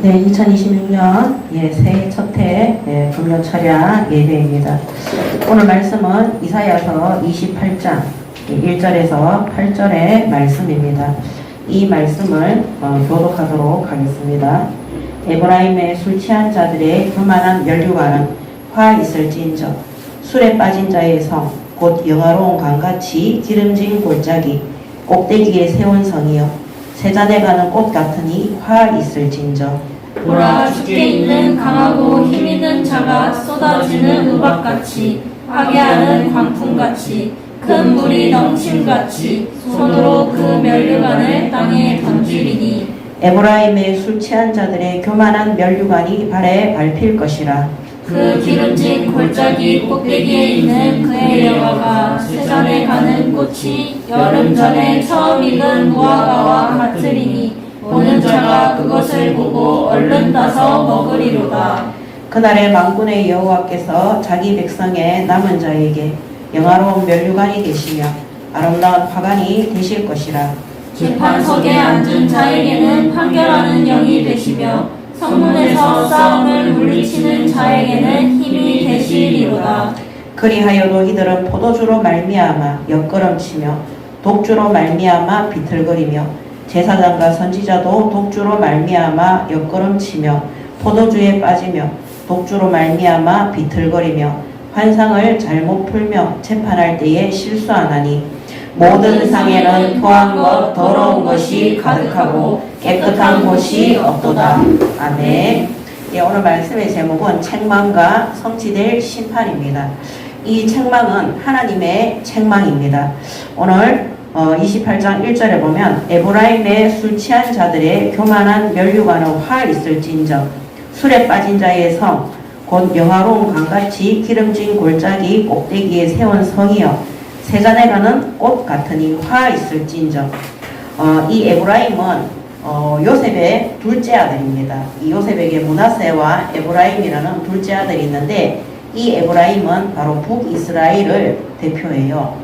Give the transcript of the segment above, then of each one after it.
네, 2026년 새해 첫해 금요 철야 예배입니다. 오늘 말씀은 이사야서 28장 1절에서 8절의 말씀입니다. 이 말씀을 교독하도록 하겠습니다. 에브라임의 술 취한 자들의 교만한 면류관은 화 있을지인저 술에 빠진 자의 성 곧 영화로운 강같이 기름진 골짜기 꼭대기에 세운 성이여 세잔에 가는 꽃 같으니 화 있을진저 보라, 주께 있는 강하고 힘있는 자가 쏟아지는 우박같이 파괴하는 광풍같이 큰 물이 넘침같이 손으로 그 면류관을 땅에 던지리니 에브라임의 술 취한 자들의 교만한 면류관이 발에 밟힐 것이라. 그 기름진 골짜기 꼭대기에 있는 그의 영화가 세잔에 가는 꽃이 여름 전에 처음 익은 무화과와 같으리니 보는 자가 그것을 보고 얼른 따서 먹으리로다. 그날에 만군의 여호와께서 자기 백성의 남은 자에게 영화로운 면류관이 되시며 아름다운 화관이 되실 것이라. 재판석에 앉은 자에게는 판결하는 영이 되시며 성문에서 싸움을 물리치는 자에게는 힘이 되시리로다. 그리하여도 이들은 포도주로 말미암아 옆걸음치며 독주로 말미암아 비틀거리며 제사장과 선지자도 독주로 말미암아 옆걸음치며 포도주에 빠지며 독주로 말미암아 비틀거리며 환상을 잘못 풀며 재판할 때에 실수하나니 모든 상에는 토한 것 더러운 것이 가득하고 깨끗한 곳이 없도다. 아멘. 오늘 말씀의 제목은 책망과 성취될 심판입니다. 이 책망은 하나님의 책망입니다. 오늘 28장 1절에 보면 에브라임의 술 취한 자들의 교만한 면류관은 화 있을진저 술에 빠진 자의 성 곧 영화로운 강같이 기름진 골짜기 꼭대기에 세운 성이여 세잔에 가는 꽃 같으니 화 있을진저. 이 에브라임은 요셉의 둘째 아들입니다. 이 요셉에게 므낫세와 에브라임이라는 둘째 아들이 있는데 이 에브라임은 바로 북이스라엘을 대표해요.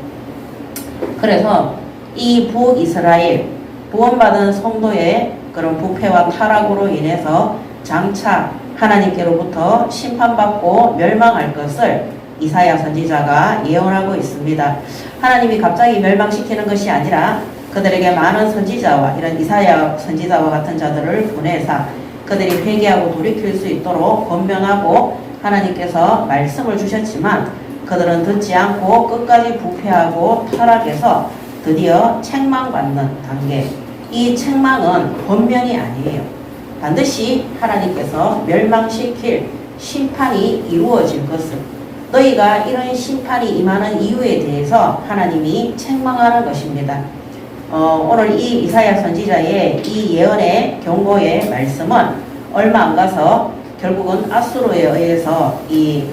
그래서 이 북이스라엘 구원받은 성도의 그런 부패와 타락으로 인해서 장차 하나님께로부터 심판받고 멸망할 것을 이사야 선지자가 예언하고 있습니다. 하나님이 갑자기 멸망시키는 것이 아니라 그들에게 많은 선지자와 이런 이사야 선지자와 같은 자들을 보내사 그들이 회개하고 돌이킬 수 있도록 권면하고 하나님께서 말씀을 주셨지만 그들은 듣지 않고 끝까지 부패하고 타락해서 드디어 책망받는 단계. 이 책망은 권면이 아니에요. 반드시 하나님께서 멸망시킬 심판이 이루어질 것을 너희가 이런 심판이 임하는 이유에 대해서 하나님이 책망하는 것입니다. 오늘 이 이사야 선지자의 이 예언의 경고의 말씀은 얼마 안 가서 결국은 아수르에 의해서 이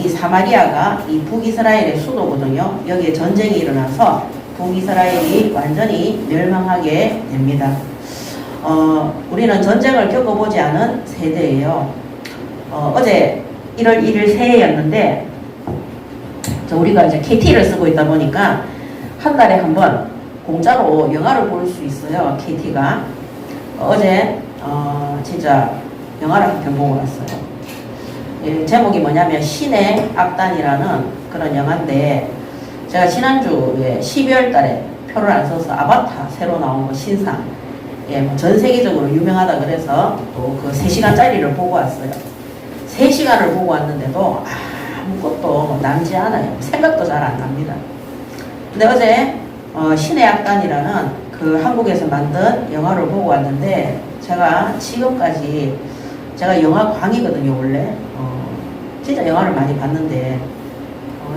사마리아가 이 북이스라엘의 수도거든요. 여기에 전쟁이 일어나서 북이스라엘이 완전히 멸망하게 됩니다. 우리는 전쟁을 겪어보지 않은 세대예요. 어제 1월 1일 새해였는데 우리가 이제 KT를 쓰고 있다 보니까 한 달에 한 번 공짜로 영화를 볼 수 있어요. KT가. 어제 진짜 영화를 한 편 보고 왔어요. 제목이 뭐냐면 신의 악단이라는 그런 영화인데 제가 지난주에 12월 달에 표를 안 써서 아바타 새로 나온 거 신상 전 세계적으로 유명하다 그래서 또 그 3시간짜리를 보고 왔어요. 3시간을 보고 왔는데도 아무것도 남지 않아요. 생각도 잘 안 납니다. 근데 어제 신의 악단이라는 그 한국에서 만든 영화를 보고 왔는데 제가 지금까지 제가 영화 광이거든요. 원래 진짜 영화를 많이 봤는데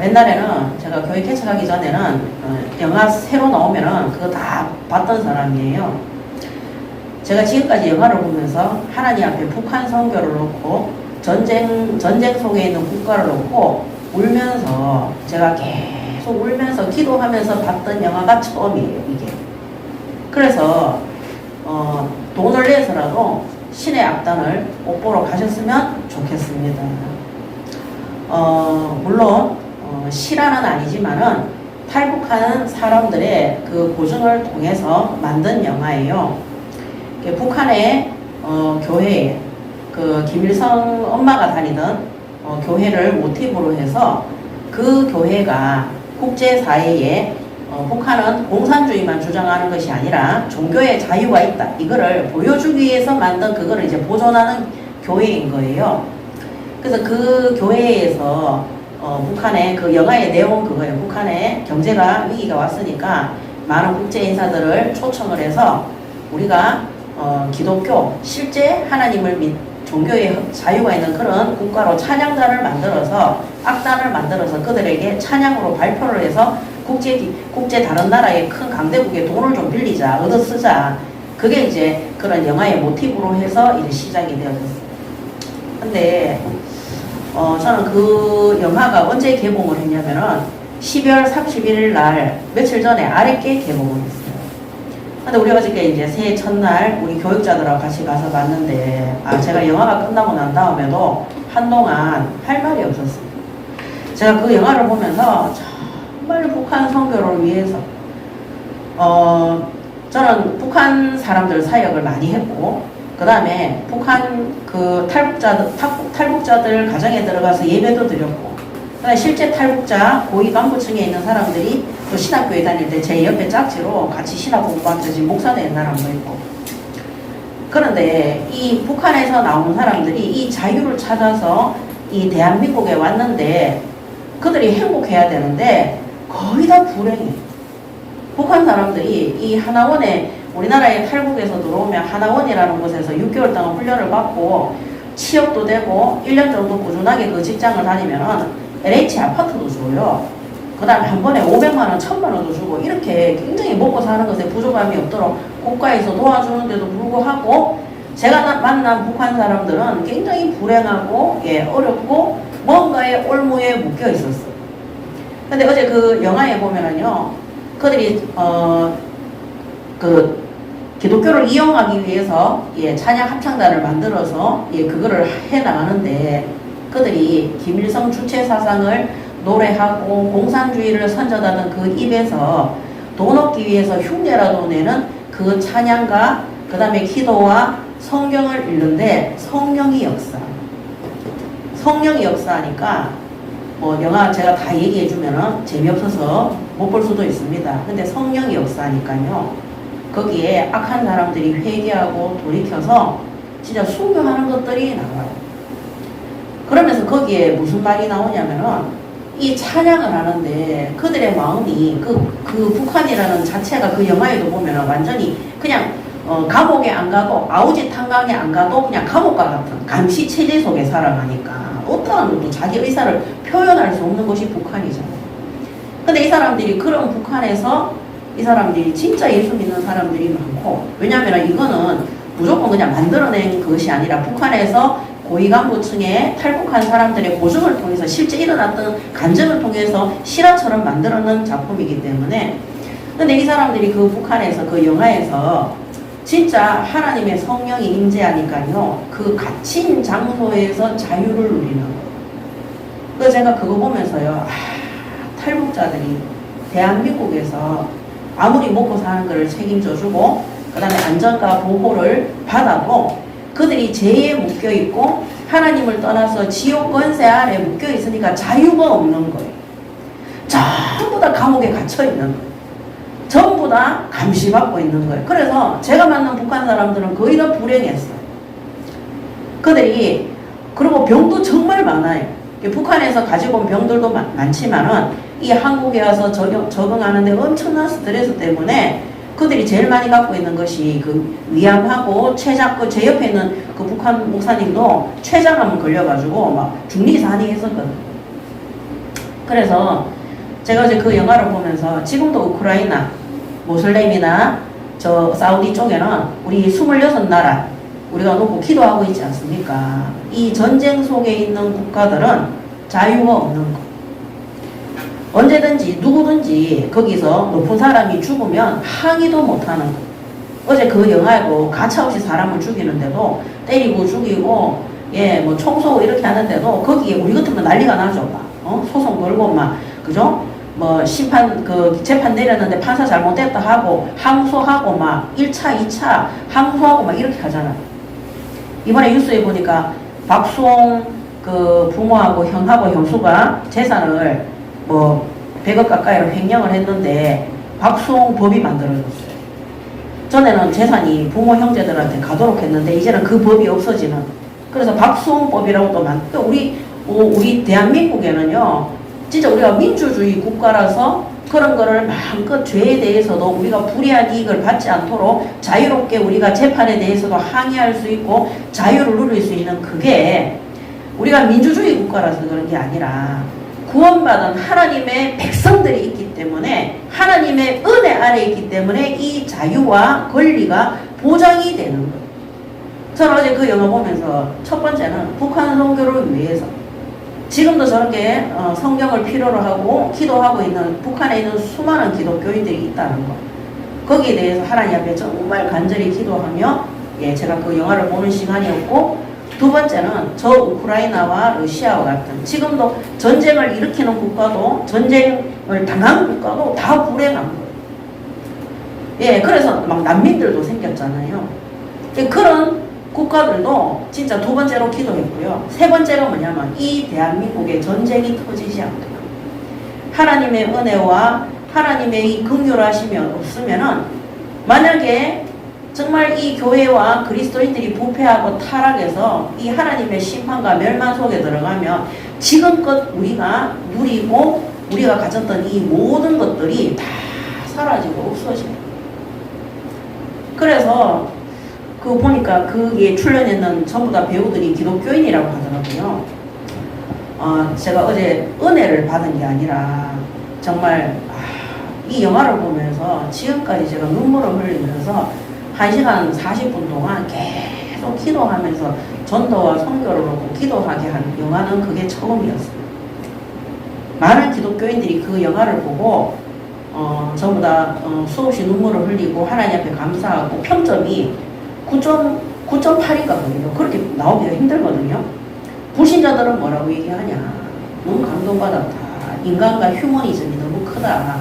옛날에는 제가 교회 개척하기 전에는 영화 새로 나오면은 그거 다 봤던 사람이에요. 제가 지금까지 영화를 보면서 하나님 앞에 북한 선교를 놓고 전쟁 속에 있는 국가를 놓고 울면서 제가 계속 울면서 기도하면서 봤던 영화가 처음이에요. 이게. 그래서 돈을 내서라도 신의 악단을 꼭 보러 가셨으면 좋겠습니다. 물론 실화는 아니지만은 탈북하는 사람들의 그 고증을 통해서 만든 영화예요. 북한에 교회에 그 김일성 엄마가 다니던 교회를 모티브로 해서 그 교회가 국제사회에 북한은 공산주의만 주장하는 것이 아니라 종교의 자유가 있다. 이거를 보여주기 위해서 만든 그거를 이제 보존하는 교회인 거예요. 그래서 그 교회에서 북한의 그 영화의 내용 그거예요. 북한의 경제가 위기가 왔으니까 많은 국제 인사들을 초청을 해서 우리가 기독교 실제 하나님을 종교의 자유가 있는 그런 국가로 찬양단을 만들어서 악단을 만들어서 그들에게 찬양으로 발표를 해서 국제 다른 나라의 큰 강대국에 돈을 좀 빌리자, 얻어 쓰자. 그게 이제 그런 영화의 모티브로 해서 이제 시작이 되어졌어요. 근데 저는 그 영화가 언제 개봉을 했냐면은 12월 31일 날 며칠 전에 아랫게 개봉을 했어요. 근데 우리 어저께 이제 새해 첫날 우리 교육자들하고 같이 가서 봤는데 제가 영화가 끝나고 난 다음에도 한동안 할 말이 없었어요. 제가 그 영화를 보면서 정말 북한 선교를 위해서 저는 북한 사람들 사역을 많이 했고 그 다음에 북한 그 탈북자들 가정에 들어가서 예배도 드렸고 그다음에 실제 탈북자 고위 간부층에 있는 사람들이 또 신학교에 다닐 때 제 옆에 짝지로 같이 신학 공부하면서 지금 목사 된 사람도 있고. 그런데 이 북한에서 나온 사람들이 이 자유를 찾아서 이 대한민국에 왔는데 그들이 행복해야 되는데 거의 다 불행해. 북한 사람들이 이 하나원에 우리나라에 탈북에서 들어오면 하나원이라는 곳에서 6개월 동안 훈련을 받고 취업도 되고 1년 정도 꾸준하게 그 직장을 다니면은 LH 아파트도 줘요. 그 다음에 한 번에 500만원, 1000만원도 주고 이렇게 굉장히 먹고 사는 것에 부족함이 없도록 국가에서 도와주는데도 불구하고 제가 만난 북한 사람들은 굉장히 불행하고 어렵고 뭔가에 올무에 묶여 있었어요. 근데 어제 그 영화에 보면은요, 그들이 그 기독교를 이용하기 위해서 찬양 합창단을 만들어서 그거를 해 나가는데 그들이 김일성 주체 사상을 노래하고 공산주의를 선전하던 그 입에서 돈 얻기 위해서 흉내라도 내는 그 찬양과 그 다음에 기도와 성경을 읽는데 성령이 역사하니까 뭐 영화 제가 다 얘기해주면은 재미없어서 못 볼 수도 있습니다. 근데 성령이 역사하니까요. 거기에 악한 사람들이 회개하고 돌이켜서 진짜 순교하는 것들이 나와요. 그러면서 거기에 무슨 말이 나오냐면은 이 찬양을 하는데 그들의 마음이 그 북한이라는 자체가 그 영화에도 보면은 완전히 그냥 감옥에 안 가고 아우지 탄광에 안 가도 그냥 감옥과 같은 감시 체제 속에 살아가니까 어떠한 것도 자기 의사를 표현할 수 없는 것이 북한이잖아요. 근데 이 사람들이 그런 북한에서 이 사람들이 진짜 예수 믿는 사람들이 많고 왜냐하면 이거는 무조건 그냥 만들어낸 것이 아니라 북한에서 고위 간부층에 탈북한 사람들의 고증을 통해서 실제 일어났던 간증을 통해서 실화처럼 만들어낸 작품이기 때문에 근데 이 사람들이 그 북한에서 그 영화에서 진짜 하나님의 성령이 임재하니까요 그 갇힌 장소에서 자유를 누리는 거예요. 그래서 제가 그거 보면서요 탈북자들이 대한민국에서 아무리 먹고 사는 것을 책임져주고 그 다음에 안전과 보호를 받아도 그들이 죄에 묶여있고 하나님을 떠나서 지옥 권세 아래 묶여있으니까 자유가 없는 거예요. 전부 다 감옥에 갇혀있는 거예요. 전부 다 감시받고 있는 거예요. 그래서 제가 만난 북한 사람들은 거의 다 불행했어요. 그들이 그리고 병도 정말 많아요. 북한에서 가지고 온 병들도 많지만은 이 한국에 와서 적응하는데 엄청난 스트레스 때문에 그들이 제일 많이 갖고 있는 것이 그 위암하고 췌장, 제 옆에 있는 그 북한 목사님도 췌장암 걸려가지고 막 중리사니 했었거든요. 그래서 제가 어제 그 영화를 보면서 지금도 우크라이나, 모슬렘이나 저 사우디 쪽에는 우리 26나라 우리가 놓고 기도하고 있지 않습니까? 이 전쟁 속에 있는 국가들은 자유가 없는 거. 언제든지 누구든지 거기서 높은 사람이 죽으면 항의도 못하는 거. 어제 그 영화에도 가차없이 사람을 죽이는데도 때리고 죽이고 뭐 총쏘고 이렇게 하는데도 거기에 우리 같으면 난리가 나죠. 막 소송 걸고 막 그죠? 뭐 심판 그 재판 내렸는데 판사 잘못됐다 하고 항소하고 막 1차 2차 항소하고 막 이렇게 하잖아요. 이번에 뉴스에 보니까 박수홍 그 부모하고 형하고 형수가 재산을 뭐 100억 가까이로 횡령을 했는데 박수홍 법이 만들어졌어요. 전에는 재산이 부모 형제들한테 가도록 했는데 이제는 그 법이 없어지는. 그래서 박수홍법이라고 또 우리 대한민국에는요, 진짜 우리가 민주주의 국가라서 그런 거를 마음껏 죄에 대해서도 우리가 불이한 이익을 받지 않도록 자유롭게 우리가 재판에 대해서도 항의할 수 있고 자유를 누릴 수 있는 그게 우리가 민주주의 국가라서 그런 게 아니라 구원받은 하나님의 백성들이 있기 때문에 하나님의 은혜 아래 있기 때문에 이 자유와 권리가 보장이 되는 거예요. 저는 어제 그 영화 보면서 첫 번째는 북한 선교를 위해서 지금도 저렇게 성경을 필요로 하고 기도하고 있는 북한에 있는 수많은 기독교인들이 있다는 거. 거기에 대해서 하나님 앞에 정말 간절히 기도하며 제가 그 영화를 보는 시간이었고, 두 번째는 저 우크라이나와 러시아와 같은 지금도 전쟁을 일으키는 국가도 전쟁을 당한 국가도 다 불행한 거예요. 그래서 막 난민들도 생겼잖아요. 그런 국가들도 진짜 두 번째로 기도했고요. 세 번째가 뭐냐면 이 대한민국에 전쟁이 터지지 않도록 하나님의 은혜와 하나님의 이 긍휼하심이 없으면은 만약에 정말 이 교회와 그리스도인들이 부패하고 타락해서 이 하나님의 심판과 멸망 속에 들어가면 지금껏 우리가 누리고 우리가 가졌던 이 모든 것들이 다 사라지고 없어져요. 그래서 그 보니까 그게 출연했는 전부 다 배우들이 기독교인이라고 하더라고요. 제가 어제 은혜를 받은 게 아니라 정말 이 영화를 보면서 지금까지 제가 눈물을 흘리면서 1시간 40분 동안 계속 기도하면서 전도와 선교를 놓고 기도하게 한 영화는 그게 처음이었어요. 많은 기독교인들이 그 영화를 보고 전부 다 수없이 눈물을 흘리고 하나님 앞에 감사하고 평점이 9.8인가 거든요. 그렇게 나오기가 힘들거든요. 불신자들은 뭐라고 얘기하냐. 너무 감동받았다. 인간과 휴머니즘이 너무 크다.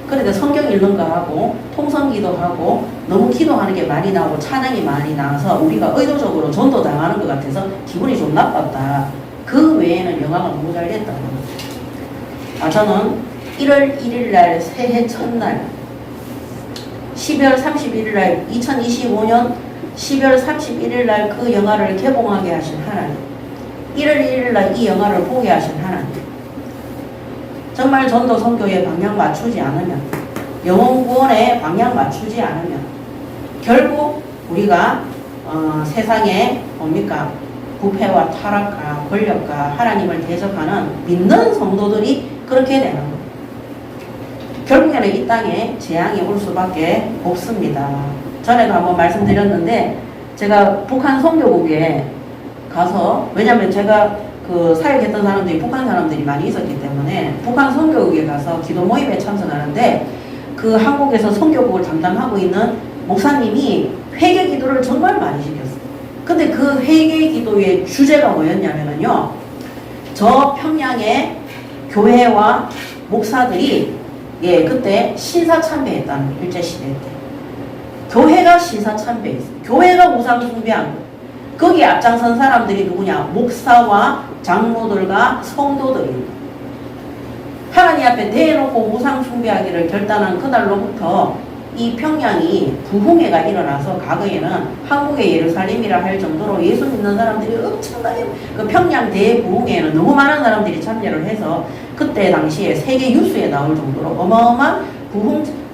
그런데 성경 읽는 거 하고 통성기도 하고 너무 기도하는 게 많이 나오고 찬양이 많이 나와서 우리가 의도적으로 전도 당하는 것 같아서 기분이 좀 나빴다. 그 외에는 영화가 너무 잘 됐다는 거죠. 저는 1월 1일 날 새해 첫날 12월 31일 날 2025년 12월 31일 날 그 영화를 개봉하게 하신 하나님, 1월 1일 날 이 영화를 보게 하신 하나님, 정말 전도 선교에 방향 맞추지 않으면, 영혼 구원에 방향 맞추지 않으면 결국 우리가 세상에 뭡니까? 부패와 타락과 권력과 하나님을 대적하는 믿는 성도들이 그렇게 되는 거예요. 결국에는 이 땅에 재앙이 올 수밖에 없습니다. 전에도 한번 말씀드렸는데 제가 북한 선교국에 가서, 왜냐면 제가 그 사역했던 사람들이 북한 사람들이 많이 있었기 때문에 북한 선교국에 가서 기도 모임에 참석하는데 그 한국에서 선교국을 담당하고 있는 목사님이 회개 기도를 정말 많이 시켰어요. 근데 그 회개 기도의 주제가 뭐였냐면요, 저 평양의 교회와 목사들이 그때 신사참배했다는, 일제시대 때 교회가 신사참배했어요. 교회가 우상숭배한 거예요. 거기에 앞장선 사람들이 누구냐? 목사와 장로들과 성도들입니다. 하나님 앞에 대놓고 우상숭배하기를 결단한 그날로부터 이 평양이 부흥회가 일어나서, 과거에는 한국의 예루살렘이라 할 정도로 예수 믿는 사람들이 엄청나게, 그 평양 대부흥회에는 너무 많은 사람들이 참여를 해서 그때 당시에 세계 뉴스에 나올 정도로 어마어마한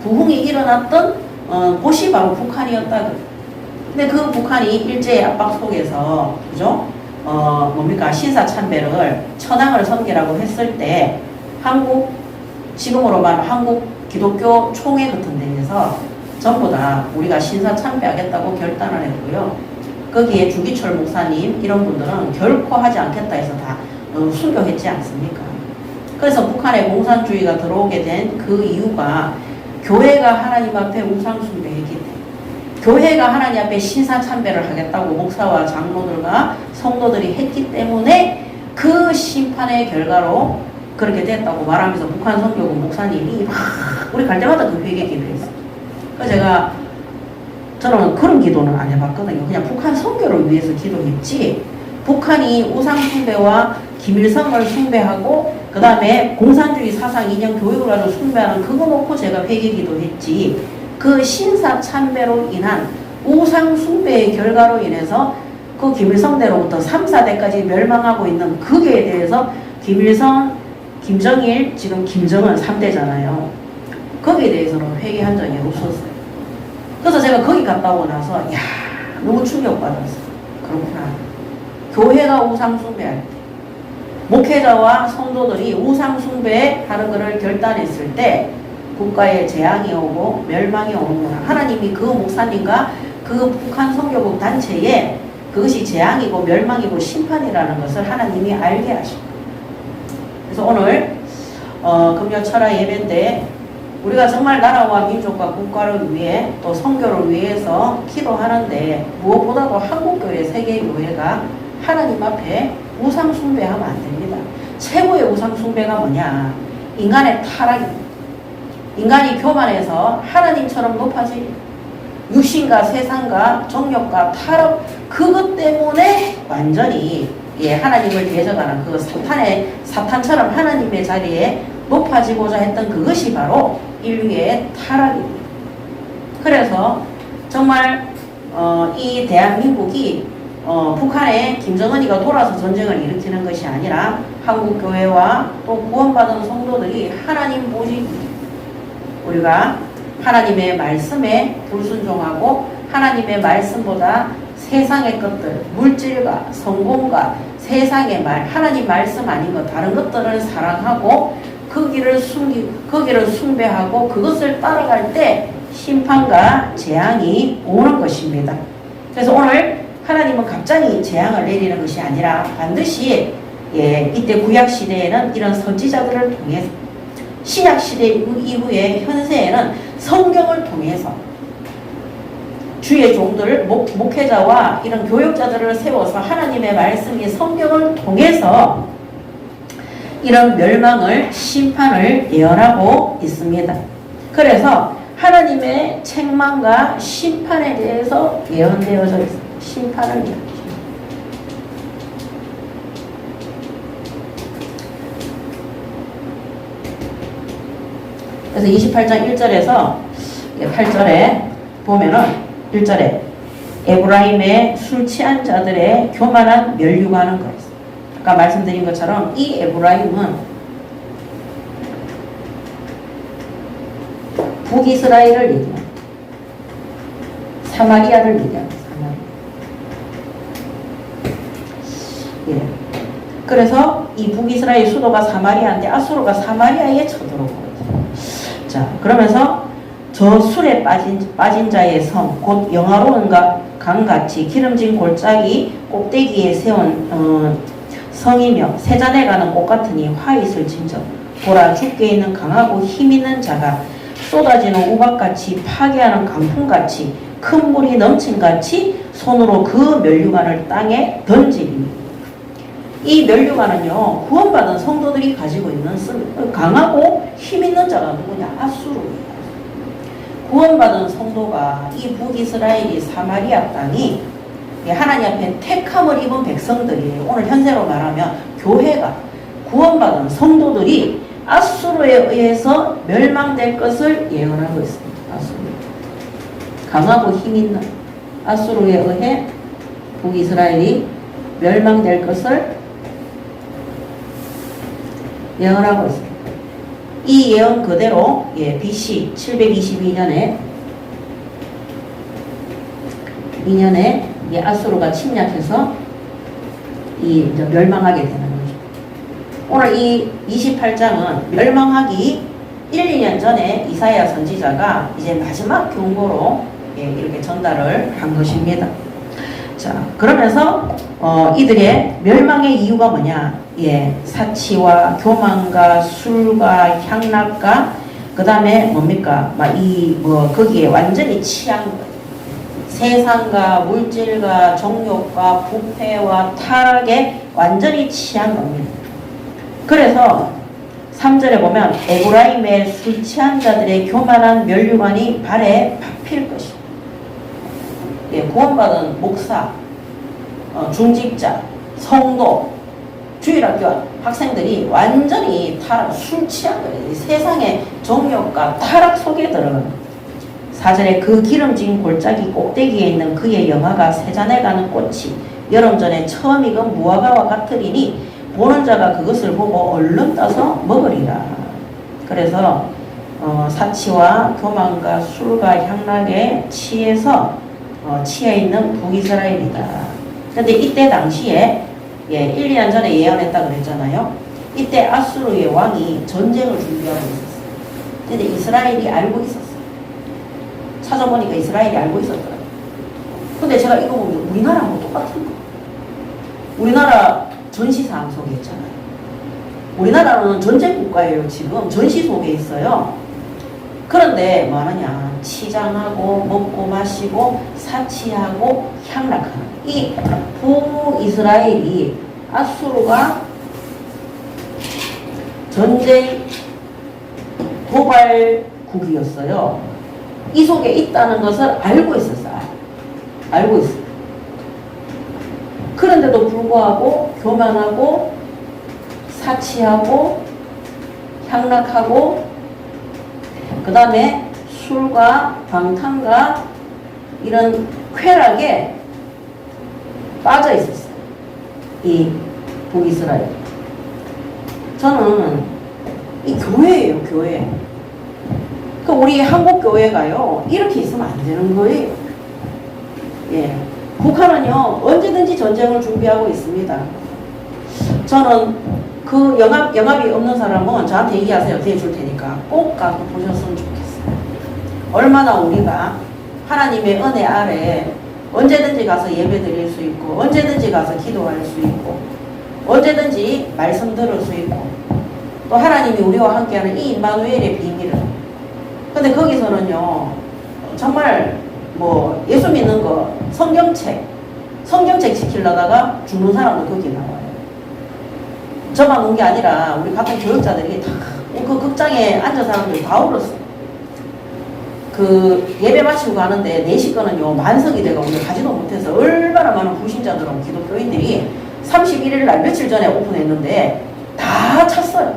부흥이 일어났던 곳이 바로 북한이었다. 근데 그 북한이 일제의 압박 속에서, 그죠? 뭡니까? 신사참배를 천황을 섬기라고 했을 때 한국, 지금으로 말하면 한국 기독교 총회 같은 데에서 전부 다 우리가 신사참배하겠다고 결단을 했고요. 거기에 주기철 목사님 이런 분들은 결코 하지 않겠다 해서 다 순교했지 않습니까? 그래서 북한에 공산주의가 들어오게 된 그 이유가 교회가 하나님 앞에 우상숭배했기 때문에, 교회가 하나님 앞에 신사참배를 하겠다고 목사와 장로들과 성도들이 했기 때문에 그 심판의 결과로 그렇게 됐다고 말하면서 북한 선교국 목사님이 막 우리 갈 때마다 그 회개 기도했어요. 그래서 제가 저는 그런 기도는 안 해봤거든요. 그냥 북한 선교를 위해서 기도했지, 북한이 우상 숭배와 김일성을 숭배하고 그 다음에 공산주의 사상 이념 교육을 아주 숭배하는 그거 놓고 제가 회개 기도했지, 그 신사 참배로 인한 우상 숭배의 결과로 인해서 그 김일성대로부터 3, 4대까지 멸망하고 있는 그게 대해서 김일성, 김정일, 지금 김정은 3대잖아요. 거기에 대해서는 회개한 적이 없었어요. 그래서 제가 거기 갔다 오고 나서 야, 너무 충격받았어요. 그렇구나. 교회가 우상 숭배할 때, 목회자와 성도들이 우상 숭배하는 것을 결단했을 때 국가에 재앙이 오고 멸망이 오는구나. 하나님이 그 목사님과 그 북한 선교국 단체에 그것이 재앙이고 멸망이고 심판이라는 것을 하나님이 알게 하십니다. 그래서 오늘 금요 철야 예배 때 우리가 정말 나라와 민족과 국가를 위해 또 선교를 위해서 기도하는데 무엇보다도 한국교회, 세계교회가 하나님 앞에 우상 숭배하면 안 됩니다. 최고의 우상 숭배가 뭐냐? 인간의 타락입니다. 인간이 교만해서 하나님처럼 높아지, 육신과 세상과 정욕과 타락, 그것 때문에 완전히 하나님을 대적하는 그 사탄처럼 하나님의 자리에 높아지고자 했던 그것이 바로 인류의 타락입니다. 그래서 정말 이 대한민국이 북한에 김정은이가 돌아서 전쟁을 일으키는 것이 아니라 한국교회와 또 구원받은 성도들이 하나님 보시, 우리가 하나님의 말씀에 불순종하고 하나님의 말씀보다 세상의 것들, 물질과 성공과 세상의 말, 하나님 말씀 아닌 것, 다른 것들을 사랑하고 거기를 숭배하고 그것을 따라갈 때 심판과 재앙이 오는 것입니다. 그래서 오늘 하나님은 갑자기 재앙을 내리는 것이 아니라 반드시 이때 구약시대에는 이런 선지자들을 통해서, 신약시대 이후에 현세에는 성경을 통해서 주의 종들, 목회자와 이런 교역자들을 세워서 하나님의 말씀이 성경을 통해서 이런 멸망을, 심판을 예언하고 있습니다. 그래서 하나님의 책망과 심판에 대해서 예언되어져 있습니다. 심판을 예언합니다. 그래서 28장 1절에서 8절에 보면은 1절에 에브라임의 술 취한 자들의 교만한 멸류관은 그랬어요. 아까 말씀드린 것처럼 이 에브라임은 북이스라엘을 얘기합니다. 사마리아를 얘기합니다. 그래서 이 북이스라엘 수도가 사마리아인데 아수르가 사마리아에 쳐들어오거든요. 자, 그러면서 저 술에 빠진 자의 성, 곧 영화로운 강같이 기름진 골짜기 꼭대기에 세운 성이며 세잔에 가는 꽃 같으니 화 있을 진정. 보라, 죽게 있는 강하고 힘있는 자가 쏟아지는 우박같이 파괴하는 강풍같이 큰 물이 넘친같이 손으로 그 멸류관을 땅에 던지니. 이 멸류관은요, 구원받은 성도들이 가지고 있는 강하고 힘있는 자가 누구냐? 아수르예요. 구원받은 성도가 이 북이스라엘이 사마리아 땅이 하나님 앞에 택함을 입은 백성들이에요. 오늘 현세로 말하면 교회가, 구원받은 성도들이 아수르에 의해서 멸망될 것을 예언하고 있습니다. 아수르. 강하고 힘있는 아수르에 의해 북이스라엘이 멸망될 것을 예언하고 있습니다. 이 예언 그대로 BC 722년에 아수르가 침략해서 이제 멸망하게 되는 거죠. 오늘 이 28장은 멸망하기 1-2년 전에 이사야 선지자가 이제 마지막 경고로 이렇게 전달을 한 것입니다. 자, 그러면서 이들의 멸망의 이유가 뭐냐? 사치와 교만과 술과 향락과 그 다음에 뭡니까? 거기에 완전히 취한 거예요. 세상과 물질과 정욕과 부패와 타락에 완전히 취한 겁니다. 그래서 3절에 보면 에브라임의 술 취한 자들의 교만한 멸류관이 발에 밟힐 것이다. 예, 구원받은 목사, 중직자, 성도, 주일학교 학생들이 완전히 술 취한 거예요. 세상의 정욕과 타락 속에 들어간 거예요. 4절에 그 기름진 골짜기 꼭대기에 있는 그의 영화가 세잔에 가는 꽃이 여름전에 처음 익은 무화과와 같으리니 보는 자가 그것을 보고 얼른 따서 먹으리라. 그래서 사치와 교만과 술과 향락에 취해서 취해 있는 북이스라엘이다. 그런데 이때 당시에 1, 2년 전에 예언했다 그랬잖아요. 이때 아수르의 왕이 전쟁을 준비하고 있었어요. 근데 이스라엘이 알고 있었어요. 찾아보니까 이스라엘이 알고 있었더라고요. 근데 제가 이거 보면 우리나라하고 똑같은 거. 우리나라 전시사항 속에 있잖아요. 우리나라는 전쟁 국가예요. 지금 전시 속에 있어요. 그런데 뭐 하느냐, 치장하고 먹고 마시고 사치하고 향락하는 이 북이스라엘이 아수르가 전쟁 도발국이었어요. 이 속에 있다는 것을 알고 있었어요. 알고 있어요. 그런데도 불구하고 교만하고 사치하고 향락하고 그 다음에 술과 방탕과 이런 쾌락에 빠져 있었어요. 이 북이스라엘. 저는 이 교회예요, 교회. 그 우리 한국 교회가요, 이렇게 있으면 안 되는 거예요. 예. 북한은요, 언제든지 전쟁을 준비하고 있습니다. 저는 그 영합이 없는 사람은 저한테 얘기하세요. 대줄 테니까. 꼭 가서 보셨으면 좋겠어요. 얼마나 우리가 하나님의 은혜 아래 언제든지 가서 예배 드릴 수 있고, 언제든지 가서 기도할 수 있고, 언제든지 말씀 들을 수 있고, 또 하나님이 우리와 함께하는 이 임마누엘의 비밀을. 근데 거기서는요, 정말 뭐 예수 믿는 거 성경책 지키려다가 죽는 사람도 거기 나와요. 저만 온 게 아니라 우리 같은 교육자들이 다 그 극장에 앉은 사람들이 다 울었어. 그 예배 마치고 가는데 4시 거는요 만석이 돼가 오늘 가지도 못해서 얼마나 많은 불신자들하고 기독교인들이 31일 날 며칠 전에 오픈했는데 다 찼어요.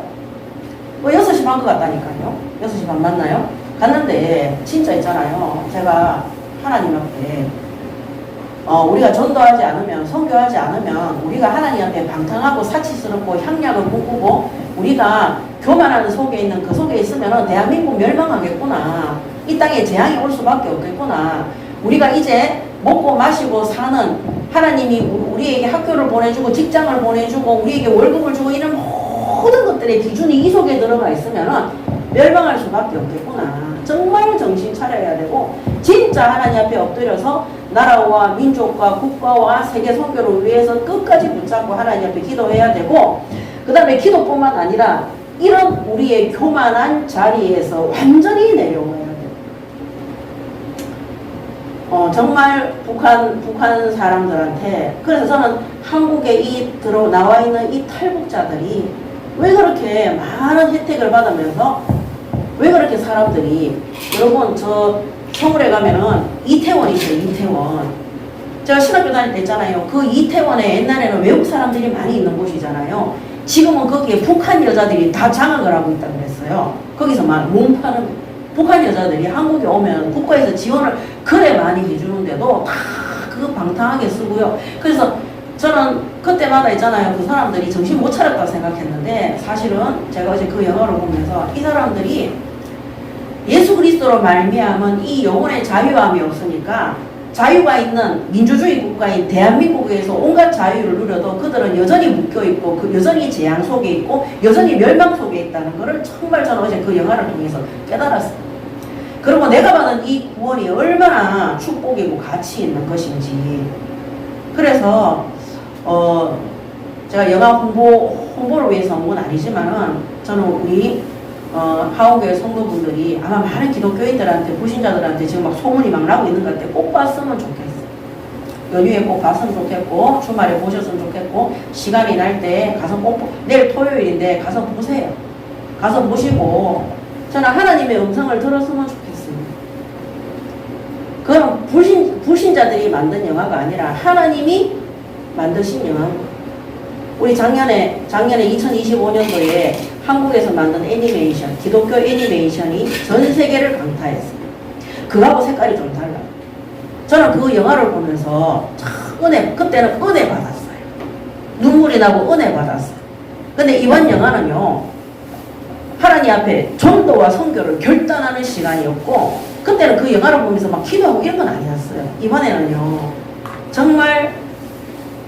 뭐 6시 반 것 같다니까요. 6시 반 맞나요? 갔는데 진짜 있잖아요. 제가 하나님 앞에 우리가 전도하지 않으면, 선교하지 않으면 우리가 하나님 앞에 방탕하고 사치스럽고 향락을 꿈꾸고 우리가 교만하는 속에 있는 그 속에 있으면 대한민국 멸망하겠구나. 이 땅에 재앙이 올 수밖에 없겠구나. 우리가 이제 먹고 마시고 사는 하나님이 우리에게 학교를 보내주고 직장을 보내주고 우리에게 월급을 주고 이런 모든 것들의 기준이 이 속에 들어가 있으면 멸망할 수밖에 없겠구나. 정말 정신 차려야 되고 진짜 하나님 앞에 엎드려서 나라와 민족과 국가와 세계 선교를 위해서 끝까지 붙잡고 하나님 앞에 기도해야 되고, 그 다음에 기도뿐만 아니라 이런 우리의 교만한 자리에서 완전히 내려와야 돼요. 정말 북한 사람들한테. 그래서 저는 한국에 나와 있는 이 탈북자들이 왜 그렇게 많은 혜택을 받으면서 왜 그렇게 사람들이, 여러분 저 서울에 가면은 이태원이 있어요. 이태원. 제가 신학교 다닐 때 있잖아요. 그 이태원에 옛날에는 외국 사람들이 많이 있는 곳이잖아요. 지금은 거기에 북한 여자들이 다 장악을 하고 있다고 그랬어요. 거기서 막 몸파는 북한 여자들이 한국에 오면 국가에서 지원을 그래 많이 해주는데도 다 그거 방탕하게 쓰고요. 그래서 저는 그때마다 있잖아요. 그 사람들이 정신 못 차렸다고 생각했는데 사실은 제가 어제 그 영화를 보면서 이 사람들이 예수 그리스도로 말미암은 이 영혼의 자유함이 없으니까 자유가 있는 민주주의 국가인 대한민국에서 온갖 자유를 누려도 그들은 여전히 묶여있고 여전히 재앙 속에 있고 여전히 멸망 속에 있다는 것을 정말 저는 어제 그 영화를 통해서 깨달았어요. 그리고 내가 받은 이 구원이 얼마나 축복이고 가치 있는 것인지. 그래서 제가 영화 홍보를 위해서 온 건 아니지만은 저는 우리 하우교회 성도분들이 아마 많은 기독교인들한테, 불신자들한테 지금 막 소문이 막 나고 있는 것 같아. 꼭 봤으면 좋겠어. 연휴에 꼭 봤으면 좋겠고, 주말에 보셨으면 좋겠고, 시간이 날 때 가서 꼭, 내일 토요일인데 가서 보세요. 가서 보시고, 저는 하나님의 음성을 들었으면 좋겠습니다. 그건 불신자들이 만든 영화가 아니라 하나님이 만드신 영화인 거예요. 우리 작년에 2025년도에 한국에서 만든 애니메이션, 기독교 애니메이션이 전 세계를 강타했어요. 그거하고 색깔이 좀 달라요. 저는 그 영화를 보면서 그때는 은혜 받았어요. 눈물이 나고 은혜 받았어요. 근데 이번 영화는요, 하나님 앞에 전도와 선교를 결단하는 시간이었고, 그때는 그 영화를 보면서 막 기도하고 이런 건 아니었어요. 이번에는요, 정말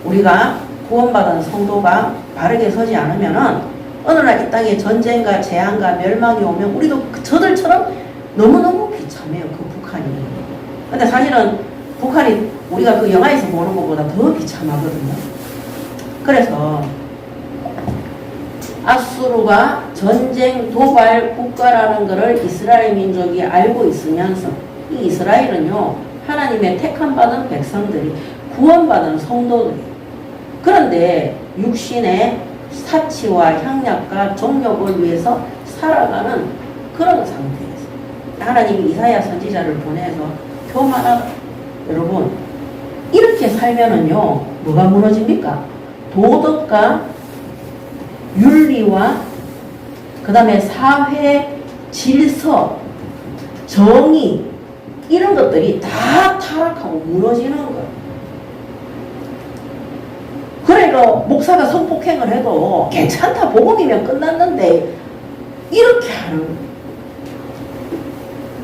우리가 구원받은 성도가 바르게 서지 않으면은 어느 날 이 땅에 전쟁과 재앙과 멸망이 오면 우리도 저들처럼 너무너무 비참해요. 그 북한이. 근데 사실은 북한이 우리가 그 영화에서 보는 것보다 더 비참하거든요. 그래서 아수르가 전쟁 도발 국가라는 것을 이스라엘 민족이 알고 있으면서 이 이스라엘은요, 하나님의 택함 받은 백성들이, 구원받은 성도들이, 그런데 육신의 사치와 향락과 정욕을 위해서 살아가는 그런 상태에서 하나님이 이사야 선지자를 보내서 교만하다. 여러분, 이렇게 살면은요, 뭐가 무너집니까? 도덕과 윤리와 그 다음에 사회 질서, 정의, 이런 것들이 다 타락하고 무너지는 거예요. 그러니까 목사가 성폭행을 해도 괜찮다, 복음이면 끝났는데 이렇게 하는,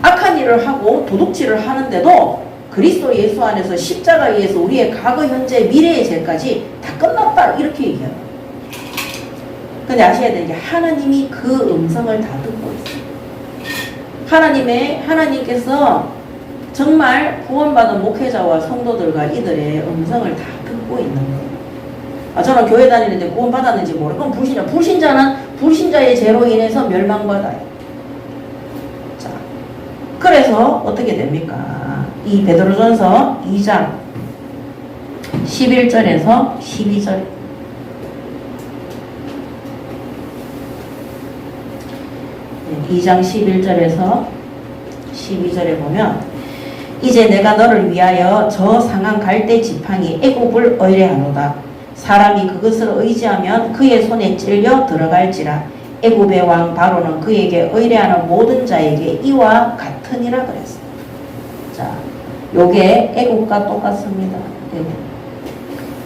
악한 일을 하고 도둑질을 하는데도 그리스도 예수 안에서 십자가에서 우리의 과거, 현재, 미래의 죄까지 다 끝났다, 이렇게 얘기해요. 근데 아셔야 되는 게 하나님이 그 음성을 다 듣고 있어요. 하나님께서 정말 구원받은 목회자와 성도들과 이들의 음성을 다 듣고 있는 거예요. 저는 교회 다니는데 구원받았는지 모르고, 그럼 불신자는 불신자의 죄로 인해서 멸망받아요. 자, 그래서 어떻게 됩니까? 이 베드로전서 2장 11절에서 12절. 2장 11절에서 12절에 보면, 이제 내가 너를 위하여 저 상한 갈대 지팡이 애굽을 의뢰하노다. 사람이 그것을 의지하면 그의 손에 찔려 들어갈지라. 애굽의 왕 바로는 그에게 의뢰하는 모든 자에게 이와 같으니라 그랬어요. 자, 요게 애굽과 똑같습니다. 애굽.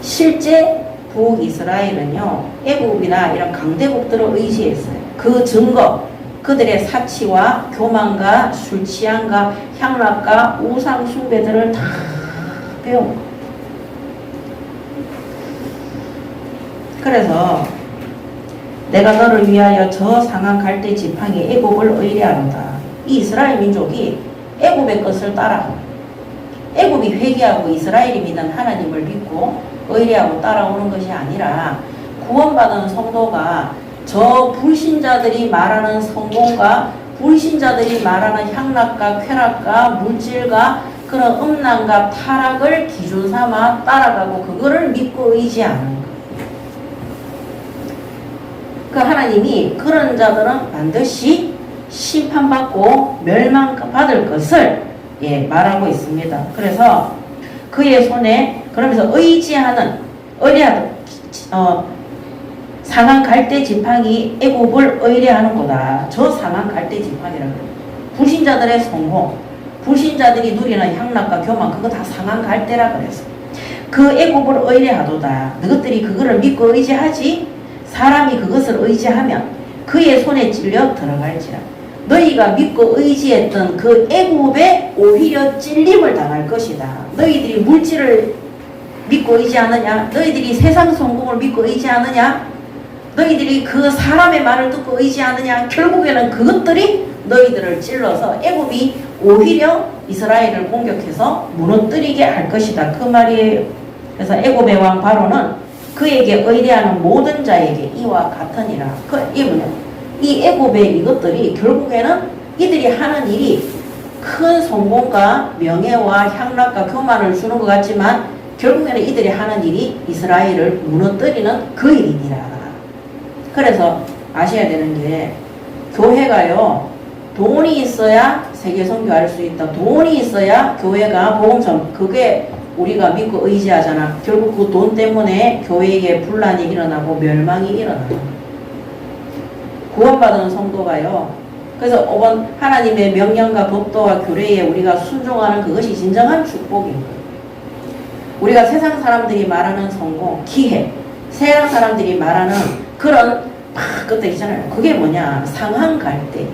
실제 북이스라엘은요, 애굽이나 이런 강대국들을 의지했어요. 그 증거, 그들의 사치와 교만과 술 취함과 향락과 우상 숭배들을 다 배운 거예요. 그래서 내가 너를 위하여 저 상한 갈대 지팡이 애굽을 의뢰하노다. 이 이스라엘 민족이 애굽의 것을 따라, 애굽이 회개하고 이스라엘이 믿는 하나님을 믿고 의뢰하고 따라오는 것이 아니라, 구원받은 성도가 저 불신자들이 말하는 성공과 불신자들이 말하는 향락과 쾌락과 물질과 그런 음란과 타락을 기준 삼아 따라가고 그거를 믿고 의지하는 거예요. 그 하나님이 그런 자들은 반드시 심판받고 멸망받을 것을 말하고 있습니다. 그래서 그의 손에, 그러면서 상한 갈대 지팡이 애굽을 의뢰하는구나. 저 상한 갈대 지팡이라고 해요. 불신자들의 성공, 불신자들이 누리는 향락과 교만, 그거 다 상한 갈대라 그랬어. 그 애굽을 의뢰하도다. 너희들이 그거를 믿고 의지하지, 사람이 그것을 의지하면 그의 손에 찔려 들어갈지라. 너희가 믿고 의지했던 그 애굽에 오히려 찔림을 당할 것이다. 너희들이 물질을 믿고 의지하느냐? 너희들이 세상 성공을 믿고 의지하느냐? 너희들이 그 사람의 말을 듣고 의지하느냐? 결국에는 그것들이 너희들을 찔러서 애굽이 오히려 이스라엘을 공격해서 무너뜨리게 할 것이다. 그 말이에요. 그래서 애굽의 왕 바로는 그에게 의뢰하는 모든 자에게 이와 같으니라. 이게 뭐냐? 이 애굽의 이것들이 결국에는 이들이 하는 일이 큰 성공과 명예와 향락과 교만을 주는 것 같지만, 결국에는 이들이 하는 일이 이스라엘을 무너뜨리는 그 일이니라. 그래서 아셔야 되는 게, 교회가요, 돈이 있어야 세계 선교할 수 있다. 돈이 있어야 교회가 복음전 그게 우리가 믿고 의지하잖아. 결국 그 돈 때문에 교회에 분란이 일어나고 멸망이 일어나요. 구원받은 성도가요. 그래서 5번 하나님의 명령과 법도와 규례에 우리가 순종하는 그것이 진정한 축복인 거예요. 우리가 세상 사람들이 말하는 성공, 기회, 세상 사람들이 말하는 그런 것들 있잖아요. 그게 뭐냐? 상한 갈대.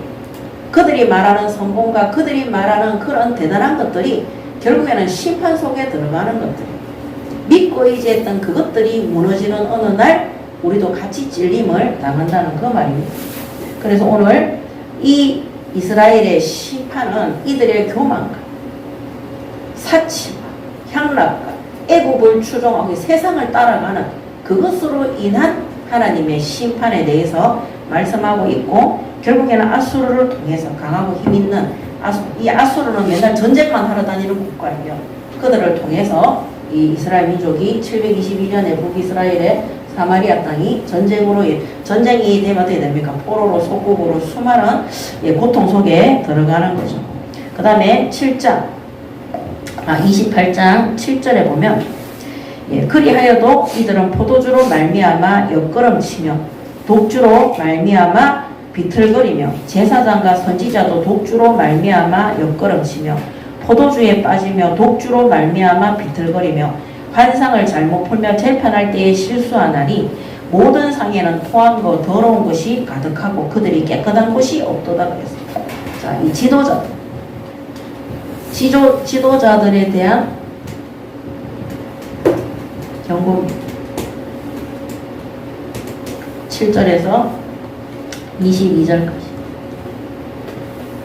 그들이 말하는 성공과 그들이 말하는 그런 대단한 것들이 결국에는 심판 속에 들어가는 것들. 믿고 의지했던 그것들이 무너지는 어느 날 우리도 같이 찔림을 당한다는 그 말입니다. 그래서 오늘 이 이스라엘의 심판은 이들의 교만과 사치와 향락과 애국을 추종하고 세상을 따라가는 그것으로 인한 하나님의 심판에 대해서 말씀하고 있고 결국에는 아수르를 통해서 강하고 힘있는 이 아수르는 맨날 전쟁만 하러 다니는 국가예요. 그들을 통해서 이 이스라엘 민족이 722년에 북이스라엘의 사마리아 땅이 전쟁이 되면 어떻게 됩니까? 포로로 속국으로 수많은 고통 속에 들어가는 거죠. 그 다음에 28장 7절에 보면 그리하여도 이들은 포도주로 말미암아 옆걸음치며 독주로 말미암아 비틀거리며 제사장과 선지자도 독주로 말미암아 옆걸음치며 포도주에 빠지며 독주로 말미암아 비틀거리며 환상을 잘못 풀며 재판할 때에 실수하나니 모든 상에는 토한 것 더러운 것이 가득하고 그들이 깨끗한 곳이 없도다 그랬습니다. 자, 이 지도자들에 대한 경고 7절에서 22절까지.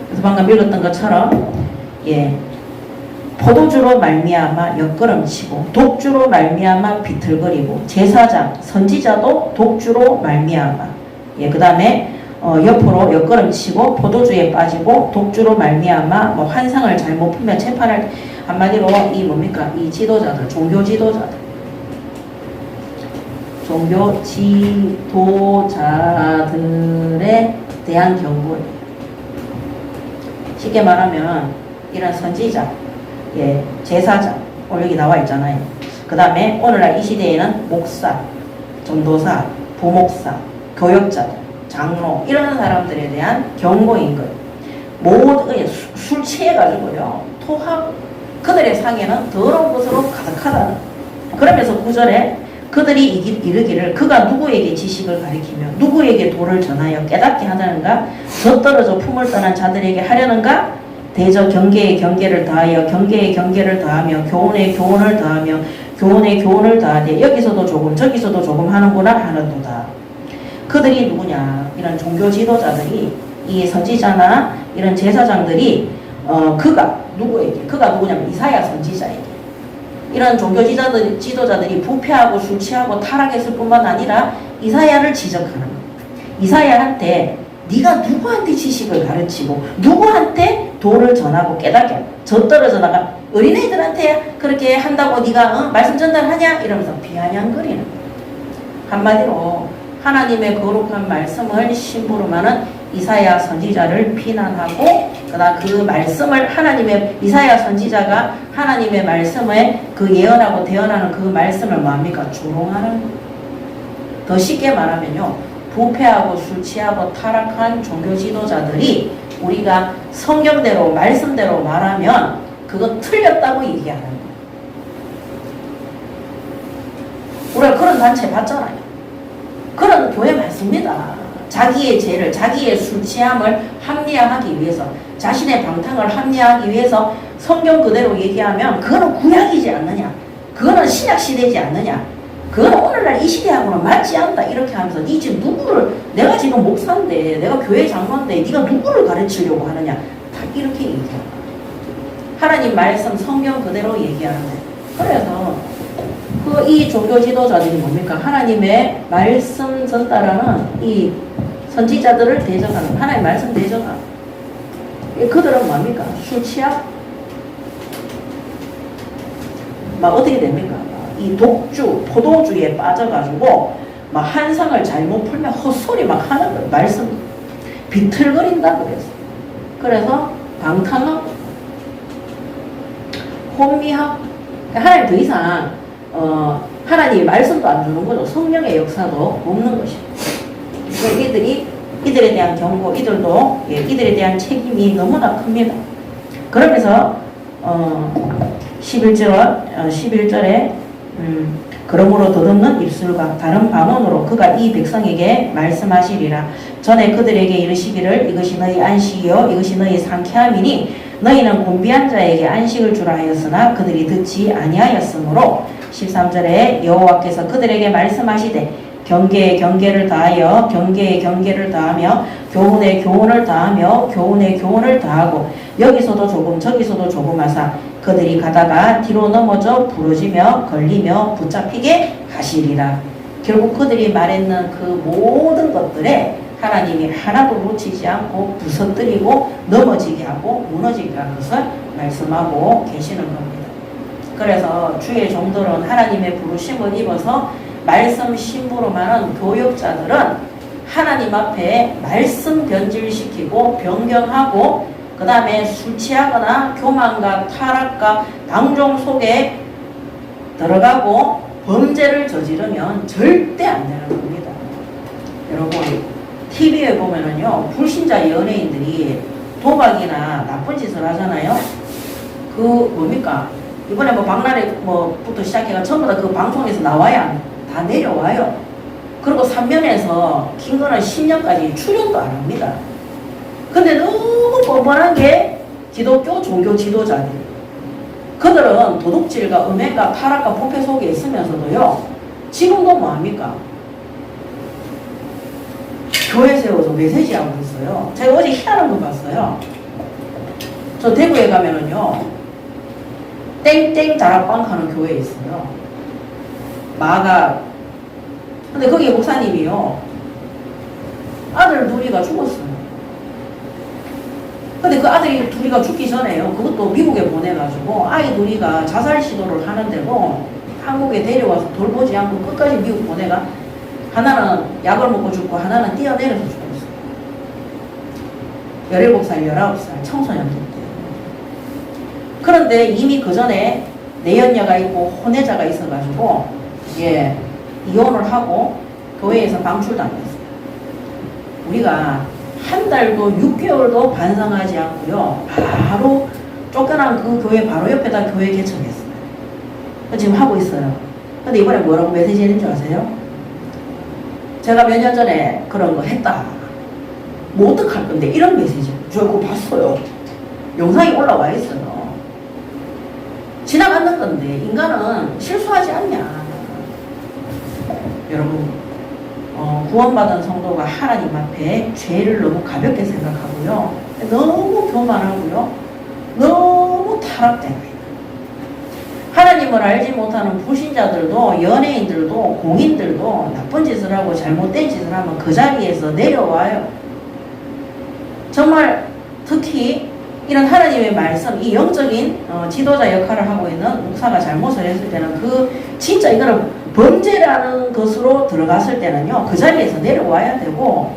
그래서 방금 읽었던 것처럼 포도주로 말미암아 옆걸음치고 독주로 말미암아 비틀거리고 제사장 선지자도 독주로 말미암아 그 다음에 옆으로 옆걸음치고 포도주에 빠지고 독주로 말미암아 뭐 환상을 잘못 풀며 재판을 한마디로 이 뭡니까? 이 지도자들 종교 지도자들에 대한 경고예요. 쉽게 말하면 이런 선지자, 제사장, 오늘 여기 나와 있잖아요. 그 다음에 오늘날 이 시대에는 목사, 전도사, 부목사, 교역자들, 장로 이런 사람들에 대한 경고인 거예요. 모든 술 취해가지고요 토하고 그들의 상에는 더러운 것으로 가득하다는. 그러면서 9절에 그들이 이르기를 그가 누구에게 지식을 가리키며 누구에게 도를 전하여 깨닫게 하다는가? 저 떨어져 품을 떠난 자들에게 하려는가? 대저 경계에 경계를 더하여 경계에 경계를 더하며 교훈에 교훈을 더하며 교훈에 교훈을 더하되 여기서도 조금 저기서도 조금 하는구나 하는도다. 그들이 누구냐? 이런 종교 지도자들이 이 선지자나 이런 제사장들이 그가 누구냐면 이사야 선지자에게 이런 종교 지도자들이 부패하고 술 취하고 타락했을 뿐만 아니라 이사야를 지적하는 거예요. 이사야한테 네가 누구한테 지식을 가르치고 누구한테 도를 전하고 깨닫게 저 떨어져 나가 어린애들한테 그렇게 한다고 네가 말씀 전달하냐? 이러면서 비아냥거리는 거예요. 한마디로 하나님의 거룩한 말씀을 심부름하는 이사야 선지자를 비난하고 그다음 그 말씀을 이사야 선지자가 하나님의 말씀에 그 예언하고 대언하는 그 말씀을 뭐합니까? 조롱하는 거예요. 더 쉽게 말하면요. 부패하고 술 취하고 타락한 종교 지도자들이 우리가 성경대로 말씀대로 말하면 그거 틀렸다고 얘기하는 거예요. 우리가 그런 단체 봤잖아요. 그런 교회 많습니다. 자기의 죄를, 자기의 술 취함을 합리화하기 위해서, 자신의 방탕을 합리화하기 위해서 성경 그대로 얘기하면 그거는 구약이지 않느냐, 그거는 신약시대지 않느냐, 그거는 오늘날 이 시대하고는 맞지 않다 이렇게 하면서 네 지금 누구를, 내가 지금 목사인데 내가 교회 장로인데 네가 누구를 가르치려고 하느냐, 다 이렇게 얘기합니다. 하나님 말씀 성경 그대로 얘기하는데, 그래서 이 종교 지도자들이 뭡니까? 하나님의 말씀 전달하는 이 선지자들을 대적하는, 하나님 말씀 대적하는. 그들은 뭡니까? 술 취하? 막 어떻게 됩니까? 이 독주, 포도주에 빠져가지고 막 한상을 잘못 풀면 헛소리 막 하는 거예요. 말씀 비틀거린다 그랬어. 그래서 방탕하고 혼미하고 하나님 더 이상 하나님의 말씀도 안 주는 거죠. 성령의 역사도 없는 것이죠. 이들에 대한 경고, 이들에 대한 책임이 너무나 큽니다. 그러면서 11절에 그러므로 더듬는 입술과 다른 반언으로 그가 이 백성에게 말씀하시리라. 전에 그들에게 이르시기를 이것이 너희 안식이요 이것이 너희 상쾌함이니 너희는 곤비한 자에게 안식을 주라 하였으나 그들이 듣지 아니하였으므로 13절에 여호와께서 그들에게 말씀하시되 경계에 경계를 다하여 경계에 경계를 다하며 교훈에 교훈을 다하며 교훈에 교훈을 다하고 여기서도 조금 저기서도 조금 하사 그들이 가다가 뒤로 넘어져 부러지며 걸리며 붙잡히게 하시리라. 결국 그들이 말했는 그 모든 것들에 하나님이 하나도 놓치지 않고 부서뜨리고 넘어지게 하고 무너지게 하는 것을 말씀하고 계시는 겁니다. 그래서 주의 종들은 하나님의 부르심을 입어서 말씀 신부로 많은 교역자들은 하나님 앞에 말씀 변질시키고 변경하고 그 다음에 술 취하거나 교만과 타락과 방종 속에 들어가고 범죄를 저지르면 절대 안 되는 겁니다. 여러분 TV에 보면은요 불신자 연예인들이 도박이나 나쁜 짓을 하잖아요. 그 뭡니까 이번에 뭐 박나래 뭐부터 시작해가 전부 다 그 방송에서 나와야 다 내려와요. 그리고 3년에서 긴 거는 10년까지 출연도 안 합니다. 근데 너무 뻔뻔한 게 기독교 종교 지도자들. 그들은 도둑질과 음행과 타락과 부패 속에 있으면서도요. 지금도 뭐합니까? 교회 세워서 메시지하고 있어요. 제가 어제 희한한 거 봤어요. 저 대구에 가면은요. 땡땡 자락방 하는 교회에 있어요. 마가. 근데 거기 목사님이요. 아들 둘이가 죽었어요. 근데 그 아들이 둘이가 죽기 전에요. 그것도 미국에 보내가지고 아이 둘이가 자살 시도를 하는데도 한국에 데려와서 돌보지 않고 끝까지 미국 보내가 하나는 약을 먹고 죽고 하나는 뛰어내려서 죽었어요. 17살, 19살 청소년들 때. 그런데 이미 그 전에 내연녀가 있고 혼외자가 있어가지고 이혼을 하고 교회에서 방출당했어요. 우리가 한 달도 6개월도 반성하지 않고요. 바로 쫓겨난 그 교회 바로 옆에다 교회 개척했어요. 지금 하고 있어요. 근데 이번에 뭐라고 메시지 했는 줄 아세요? 제가 몇 년 전에 그런 거 했다. 뭐 어떡할 건데 이런 메시지. 저 그거 봤어요. 영상이 올라와 있어요. 지나가는 건데 인간은 실수하지 않냐. 여러분 구원받은 성도가 하나님 앞에 죄를 너무 가볍게 생각하고요. 너무 교만하고요. 너무 타락된 거예요. 하나님을 알지 못하는 불신자들도 연예인들도 공인들도 나쁜 짓을 하고 잘못된 짓을 하면 그 자리에서 내려와요. 정말 특히 이런 하나님의 말씀, 이 영적인 지도자 역할을 하고 있는 목사가 잘못을 했을 때는 진짜 이거는 범죄라는 것으로 들어갔을 때는요, 그 자리에서 내려와야 되고,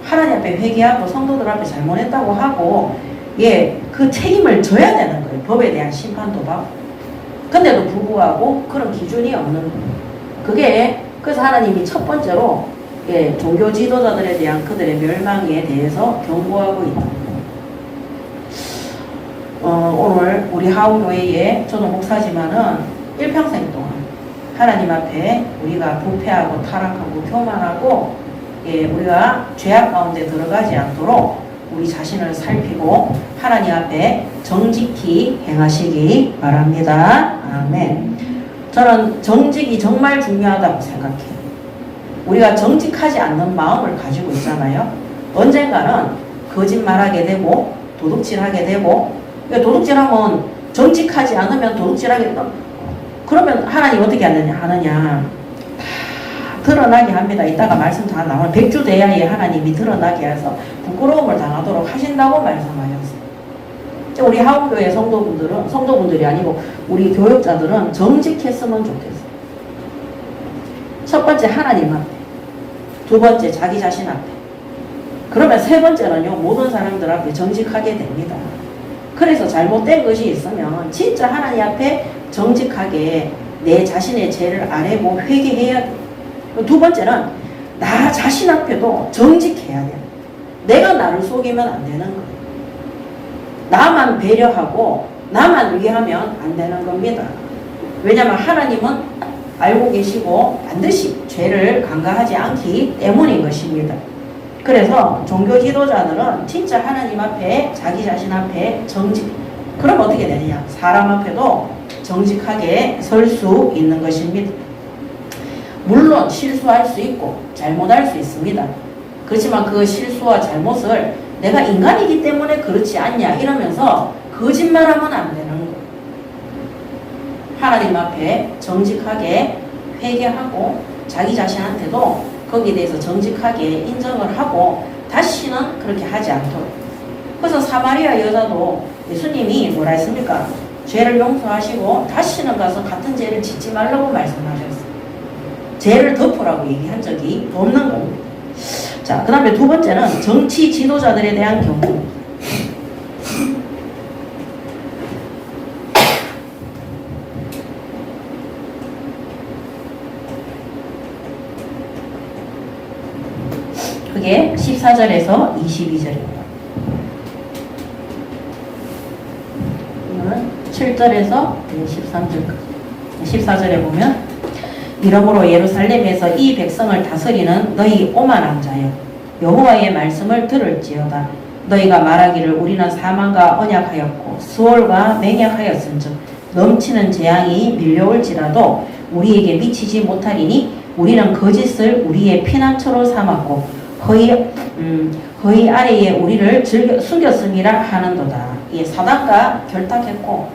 하나님 앞에 회개하고 성도들 앞에 잘못했다고 하고, 그 책임을 져야 되는 거예요. 법에 대한 심판도 받고. 근데도 불구하고 그런 기준이 없는 거예요. 그래서 하나님이 첫 번째로, 종교 지도자들에 대한 그들의 멸망에 대해서 경고하고 있다. 오늘 우리 하우교회에 저도 목사지만은 일평생 동안 하나님 앞에 우리가 부패하고 타락하고 교만하고 우리가 죄악 가운데 들어가지 않도록 우리 자신을 살피고 하나님 앞에 정직히 행하시기 바랍니다. 아멘. 저는 정직이 정말 중요하다고 생각해요. 우리가 정직하지 않는 마음을 가지고 있잖아요. 언젠가는 거짓말하게 되고 도둑질하게 되고, 도둑질하면 정직하지 않으면 도둑질하게 되고, 그러면 하나님 어떻게 하느냐 다 드러나게 합니다. 이따가 말씀 다 나오는 백주대야에 하나님이 드러나게 해서 부끄러움을 당하도록 하신다고 말씀하셨어요. 우리 하우교회 성도분들이 아니고 우리 교역자들은 정직했으면 좋겠어요. 첫 번째 하나님 앞에, 두 번째 자기 자신 앞에, 그러면 세 번째는요, 모든 사람들 앞에 정직하게 됩니다. 그래서 잘못된 것이 있으면 진짜 하나님 앞에 정직하게 내 자신의 죄를 아뢰고 회개해야 돼요. 두 번째는 나 자신 앞에도 정직해야 돼요. 내가 나를 속이면 안 되는 거예요. 나만 배려하고 나만 위하면 안 되는 겁니다. 왜냐하면 하나님은 알고 계시고 반드시 죄를 간과하지 않기 때문인 것입니다. 그래서 종교 지도자들은 진짜 하나님 앞에 자기 자신 앞에 정직, 그럼 어떻게 되느냐, 사람 앞에도 정직하게 설 수 있는 것입니다. 물론 실수할 수 있고 잘못할 수 있습니다. 그렇지만 그 실수와 잘못을 내가 인간이기 때문에 그렇지 않냐 이러면서 거짓말하면 안 되는 거예요. 하나님 앞에 정직하게 회개하고 자기 자신한테도 거기에 대해서 정직하게 인정을 하고 다시는 그렇게 하지 않도록. 그래서 사마리아 여자도 예수님이 뭐라 했습니까? 죄를 용서하시고 다시는 가서 같은 죄를 짓지 말라고 말씀하셨어요. 죄를 덮으라고 얘기한 적이 없는 겁니다. 자, 그 다음에 두 번째는 정치 지도자들에 대한 경고. 그게 14절에서 22절입니다. 이거는 7절에서 13절까지. 14절에 보면 이러므로 예루살렘에서 이 백성을 다스리는 너희 오만한 자여, 여호와의 말씀을 들을지어다. 너희가 말하기를 우리는 사망과 언약하였고 수월과 맹약하였은즉 넘치는 재앙이 밀려올지라도 우리에게 미치지 못하리니 우리는 거짓을 우리의 피난처로 삼았고 허위 아래에 우리를 숨겼음이라 하는도다. 예, 사단과 결탁했고,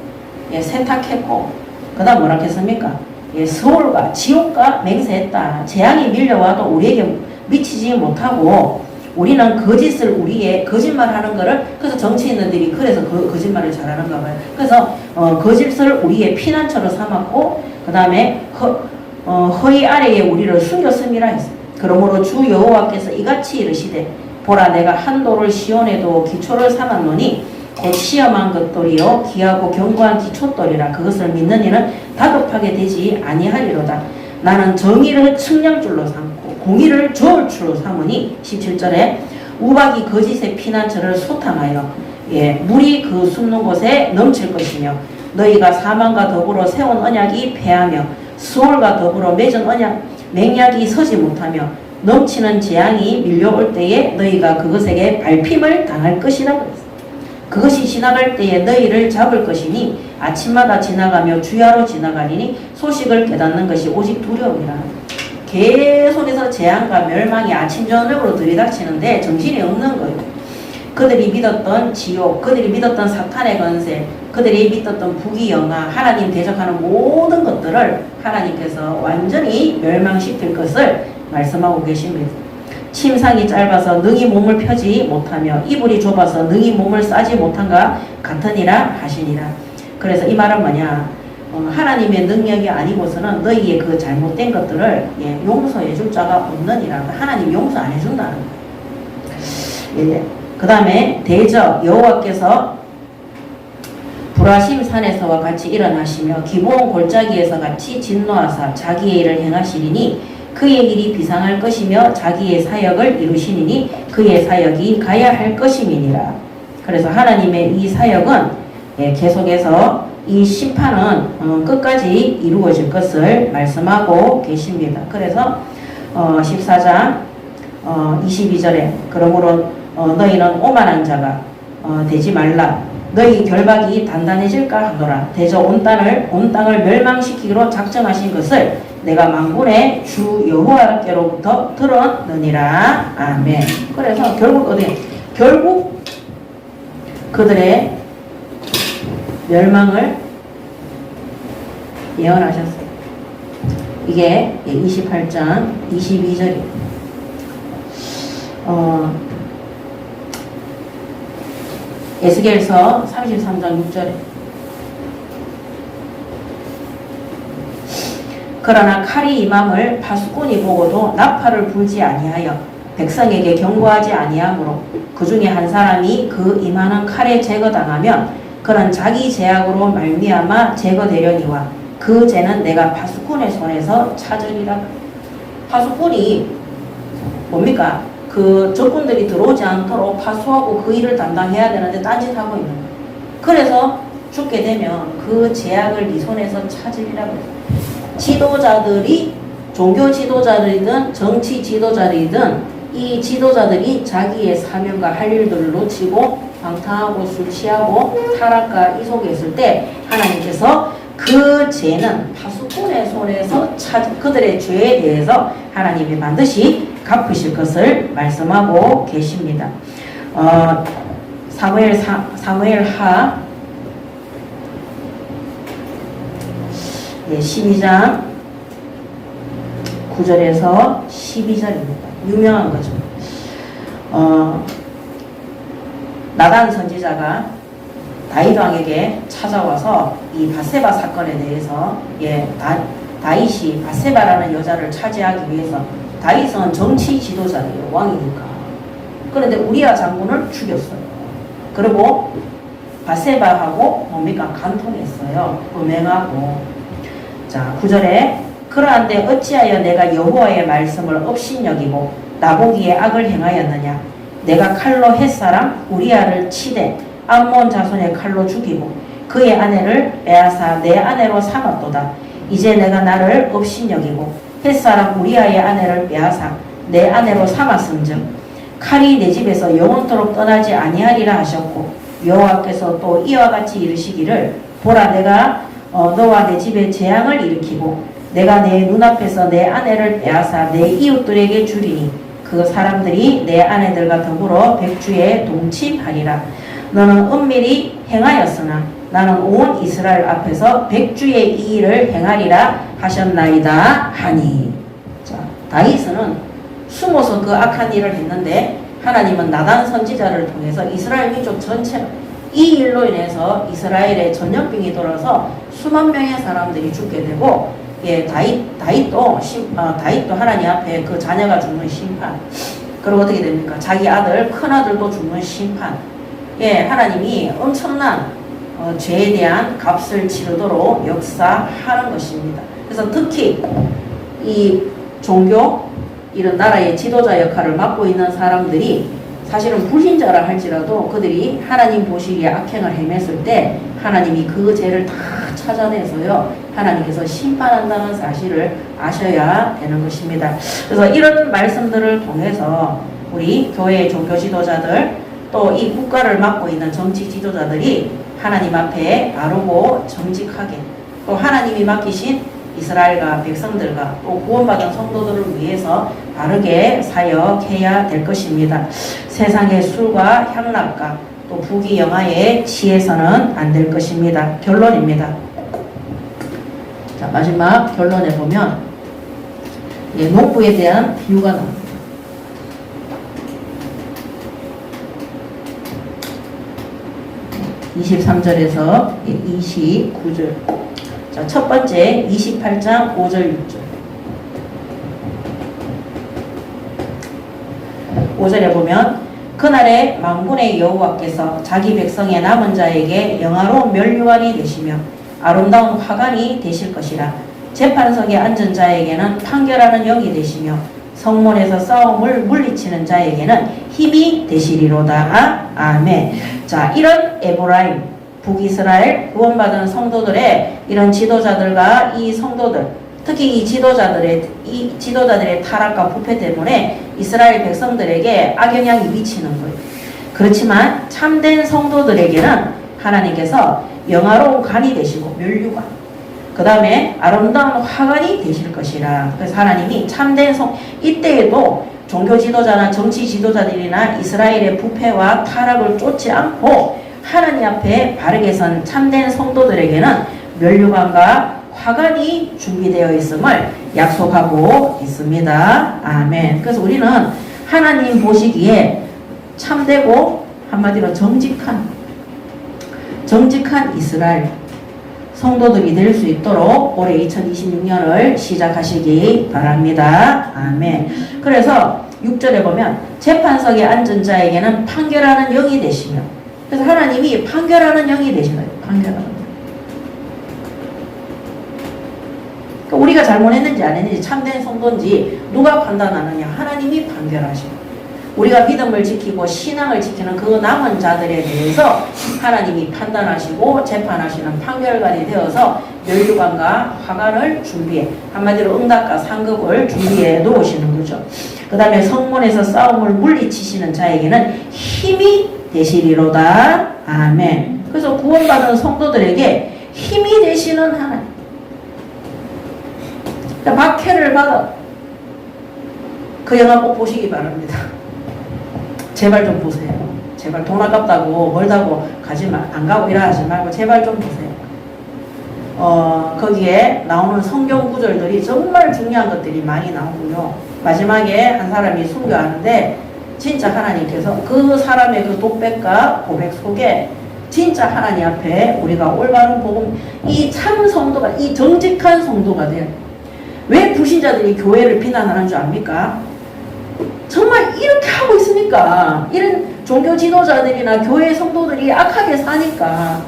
예, 세탁했고, 그 다음 뭐라 했습니까? 예, 서울과 지옥과 맹세했다. 재앙이 밀려와도 우리에게 미치지 못하고 우리는 거짓을 우리의 거짓말하는 거를, 그래서 정치인들이 그래서 그 거짓말을 잘하는가 봐요. 그래서 거짓을 우리의 피난처로 삼았고 그 다음에 허위 아래에 우리를 숨겼음이라 했습니다. 그러므로 주 여호와께서 이같이 이르시되 보라 내가 한도를 시온에도 기초를 삼았노니 곧 시험한 것들이요 귀하고 견고한 기초돌이라. 그것을 믿는 이는 다급하게 되지 아니하리로다. 나는 정의를 측량줄로 삼고 공의를 저울줄로 삼으니 17절에 우박이 거짓의 피난처를 소탕하여 물이 그 숨는 곳에 넘칠 것이며 너희가 사망과 더불어 세운 언약이 패하며 수월과 더불어 맺은 맹약이 서지 못하며 넘치는 재앙이 밀려올 때에 너희가 그것에게 밟힘을 당할 것이라 그랬습니다. 그것이 지나갈 때에 너희를 잡을 것이니 아침마다 지나가며 주야로 지나가리니 소식을 깨닫는 것이 오직 두려움이라. 계속해서 재앙과 멸망이 아침 저녁으로 들이닥치는데 정신이 없는 거예요. 그들이 믿었던 지옥, 그들이 믿었던 사탄의 권세, 그들이 믿었던 부귀영화, 하나님 대적하는 모든 것들을 하나님께서 완전히 멸망시킬 것을 말씀하고 계십니다. 침상이 짧아서 능히 몸을 펴지 못하며 이불이 좁아서 능히 몸을 싸지 못한가 같으니라 하시니라. 그래서 이 말은 뭐냐, 하나님의 능력이 아니고서는 너희의 그 잘못된 것들을 용서해 줄 자가 없느니라. 하나님 용서 안 해준다는 거예요. 그 다음에 대저 여호와께서 불화심 산에서와 같이 일어나시며 기브온 골짜기에서 같이 진노하사 자기의 일을 행하시리니 그의 일이 비상할 것이며 자기의 사역을 이루시니니 그의 사역이 가야 할 것임이니라. 그래서 하나님의 이 사역은 계속해서 이 심판은 끝까지 이루어질 것을 말씀하고 계십니다. 그래서 14장 22절에 그러므로 너희는 오만한 자가 되지 말라. 너희 결박이 단단해질까 하노라. 대저 온 땅을 멸망시키기로 작정하신 것을 내가 만군의 주 여호와께로부터 들었느니라. 아멘. 그래서 결국 그들의 멸망을 예언하셨어요. 이게 28장 22절입니다. 에스겔서 33장 6절에 그러나 칼이 임함을 파수꾼이 보고도 나팔을 불지 아니하여 백성에게 경고하지 아니하므로 그 중에 한 사람이 그 이만한 칼에 제거당하면 그는 자기 죄악으로 말미암아 제거되려니와 그 죄는 내가 파수꾼의 손에서 찾으리라. 파수꾼이 뭡니까? 그 적군들이 들어오지 않도록 파수하고 그 일을 담당해야 되는데 딴짓하고 있는 거예요. 그래서 죽게 되면 그 죄악을 네 손에서 찾으리라 그래요. 지도자들이 종교 지도자들이든 정치 지도자들이든 이 지도자들이 자기의 사명과 할 일들을 놓치고 방탕하고 술 취하고 타락과 이 속에 있을 때 하나님께서 그 죄는 파수꾼의 손에서 그들의 죄에 대해서 하나님이 반드시 갚으실 것을 말씀하고 계십니다. 사무엘하 12장 9절에서 12절입니다. 유명한 거죠. 나단 선지자가 다윗 왕에게 찾아와서 이 바세바 사건에 대해서 다윗이 바세바라는 여자를 차지하기 위해서 다윗은 정치 지도자예요. 왕이니까. 그런데 우리아 장군을 죽였어요. 그리고 바세바하고 뭡니까? 간통했어요. 음행하고. 자, 9절에 그러한데 어찌하여 내가 여호와의 말씀을 업신여기고 나보기에 악을 행하였느냐? 내가 칼로 햇사람 우리아를 치되 암몬 자손의 칼로 죽이고 그의 아내를 빼앗아 내 아내로 삼았도다. 이제 내가 나를 업신여기고 햇사람 우리아의 아내를 빼앗아 내 아내로 삼았음즉 칼이 내 집에서 영원토록 떠나지 아니하리라 하셨고 여호와께서 또 이와 같이 이르시기를 보라 내가 너와 내 집에 재앙을 일으키고 내가 내 눈앞에서 내 아내를 빼앗아 내 이웃들에게 주리니 그 사람들이 내 아내들과 더불어 백주에 동침하리라. 너는 은밀히 행하였으나 나는 온 이스라엘 앞에서 백주의 이 일을 행하리라 하셨나이다 하니. 자, 다윗은 숨어서 그 악한 일을 했는데 하나님은 나단 선지자를 통해서 이스라엘 민족 전체 이 일로 인해서 이스라엘에 전염병이 돌아서 수만 명의 사람들이 죽게 되고 다윗도 하나님 앞에 그 자녀가 죽는 심판. 그리고 어떻게 됩니까? 자기 아들, 큰 아들도 죽는 심판. 하나님이 엄청난 죄에 대한 값을 치르도록 역사하는 것입니다. 그래서 특히 이 종교 이런 나라의 지도자 역할을 맡고 있는 사람들이 사실은 불신자라 할지라도 그들이 하나님 보시기에 악행을 행했을 때 하나님이 그 죄를 다 찾아내서요 하나님께서 심판한다는 사실을 아셔야 되는 것입니다. 그래서 이런 말씀들을 통해서 우리 교회의 종교 지도자들 또 이 국가를 맡고 있는 정치 지도자들이 하나님 앞에 바르고 정직하게 또 하나님이 맡기신 이스라엘과 백성들과 또 구원받은 성도들을 위해서 바르게 사역해야 될 것입니다. 세상의 술과 향락과 또 부귀영화에 취해서는 안 될 것입니다. 결론입니다. 자, 마지막 결론에 보면 농부에 대한 비유가 나옵니다. 23절에서 29절. 자, 첫 번째 28장 5절 6절. 5절에 보면 그날에 만군의 여호와께서 자기 백성의 남은 자에게 영화로운 멸류관이 되시며 아름다운 화관이 되실 것이라. 재판석에 앉은 자에게는 판결하는 영이 되시며 성문에서 싸움을 물리치는 자에게는 힘이 되시리로다. 아멘. 자, 이런 에브라임 북이스라엘 구원받은 성도들의 이런 지도자들과 이 성도들, 특히 이 지도자들의 타락과 부패 때문에 이스라엘 백성들에게 악영향이 미치는 거예요. 그렇지만 참된 성도들에게는 하나님께서 영화로운 관이 되시고 멸류관, 그 다음에 아름다운 화관이 되실 것이라. 그래서 하나님이 참된 이때에도 종교 지도자나 정치 지도자들이나 이스라엘의 부패와 타락을 쫓지 않고 하나님 앞에 바르게 선 참된 성도들에게는 멸류관과 화관이 준비되어 있음을 약속하고 있습니다. 아멘. 그래서 우리는 하나님 보시기에 참되고 한마디로 정직한 이스라엘 성도들이 될 수 있도록 올해 2026년을 시작하시기 바랍니다. 아멘. 그래서 6절에 보면 재판석에 앉은 자에게는 판결하는 영이 되시며, 그래서 하나님이 판결하는 영이 되시는 거예요. 판결하는 영. 그러니까 우리가 잘못했는지 안 했는지 참된 성도인지 누가 판단하느냐? 하나님이 판결하시고, 우리가 믿음을 지키고 신앙을 지키는 그 남은 자들에 대해서 하나님이 판단하시고 재판하시는 판결관이 되어서 멸류관과 화관을 준비해, 한마디로 응답과 상급을 준비해 놓으시는 거죠. 그 다음에 성문에서 싸움을 물리치시는 자에게는 힘이 되시리로다. 아멘. 그래서 구원받은 성도들에게 힘이 되시는 하나님. 박해를 받아 그 영화 꼭 보시기 바랍니다. 제발 좀 보세요. 제발 돈 아깝다고 멀다고 안 가고 이라 하지 말고 제발 좀 보세요. 거기에 나오는 성경 구절들이 정말 중요한 것들이 많이 나오고요. 마지막에 한 사람이 순교하는데 진짜 하나님께서 그 사람의 그 독백과 고백 속에 진짜 하나님 앞에 우리가 올바른 복음, 이 참 성도가, 이 정직한 성도가 된, 왜 불신자들이 교회를 비난하는 줄 압니까? 정말 이렇게 하고 있으니까, 이런 종교 지도자들이나 교회 성도들이 악하게 사니까,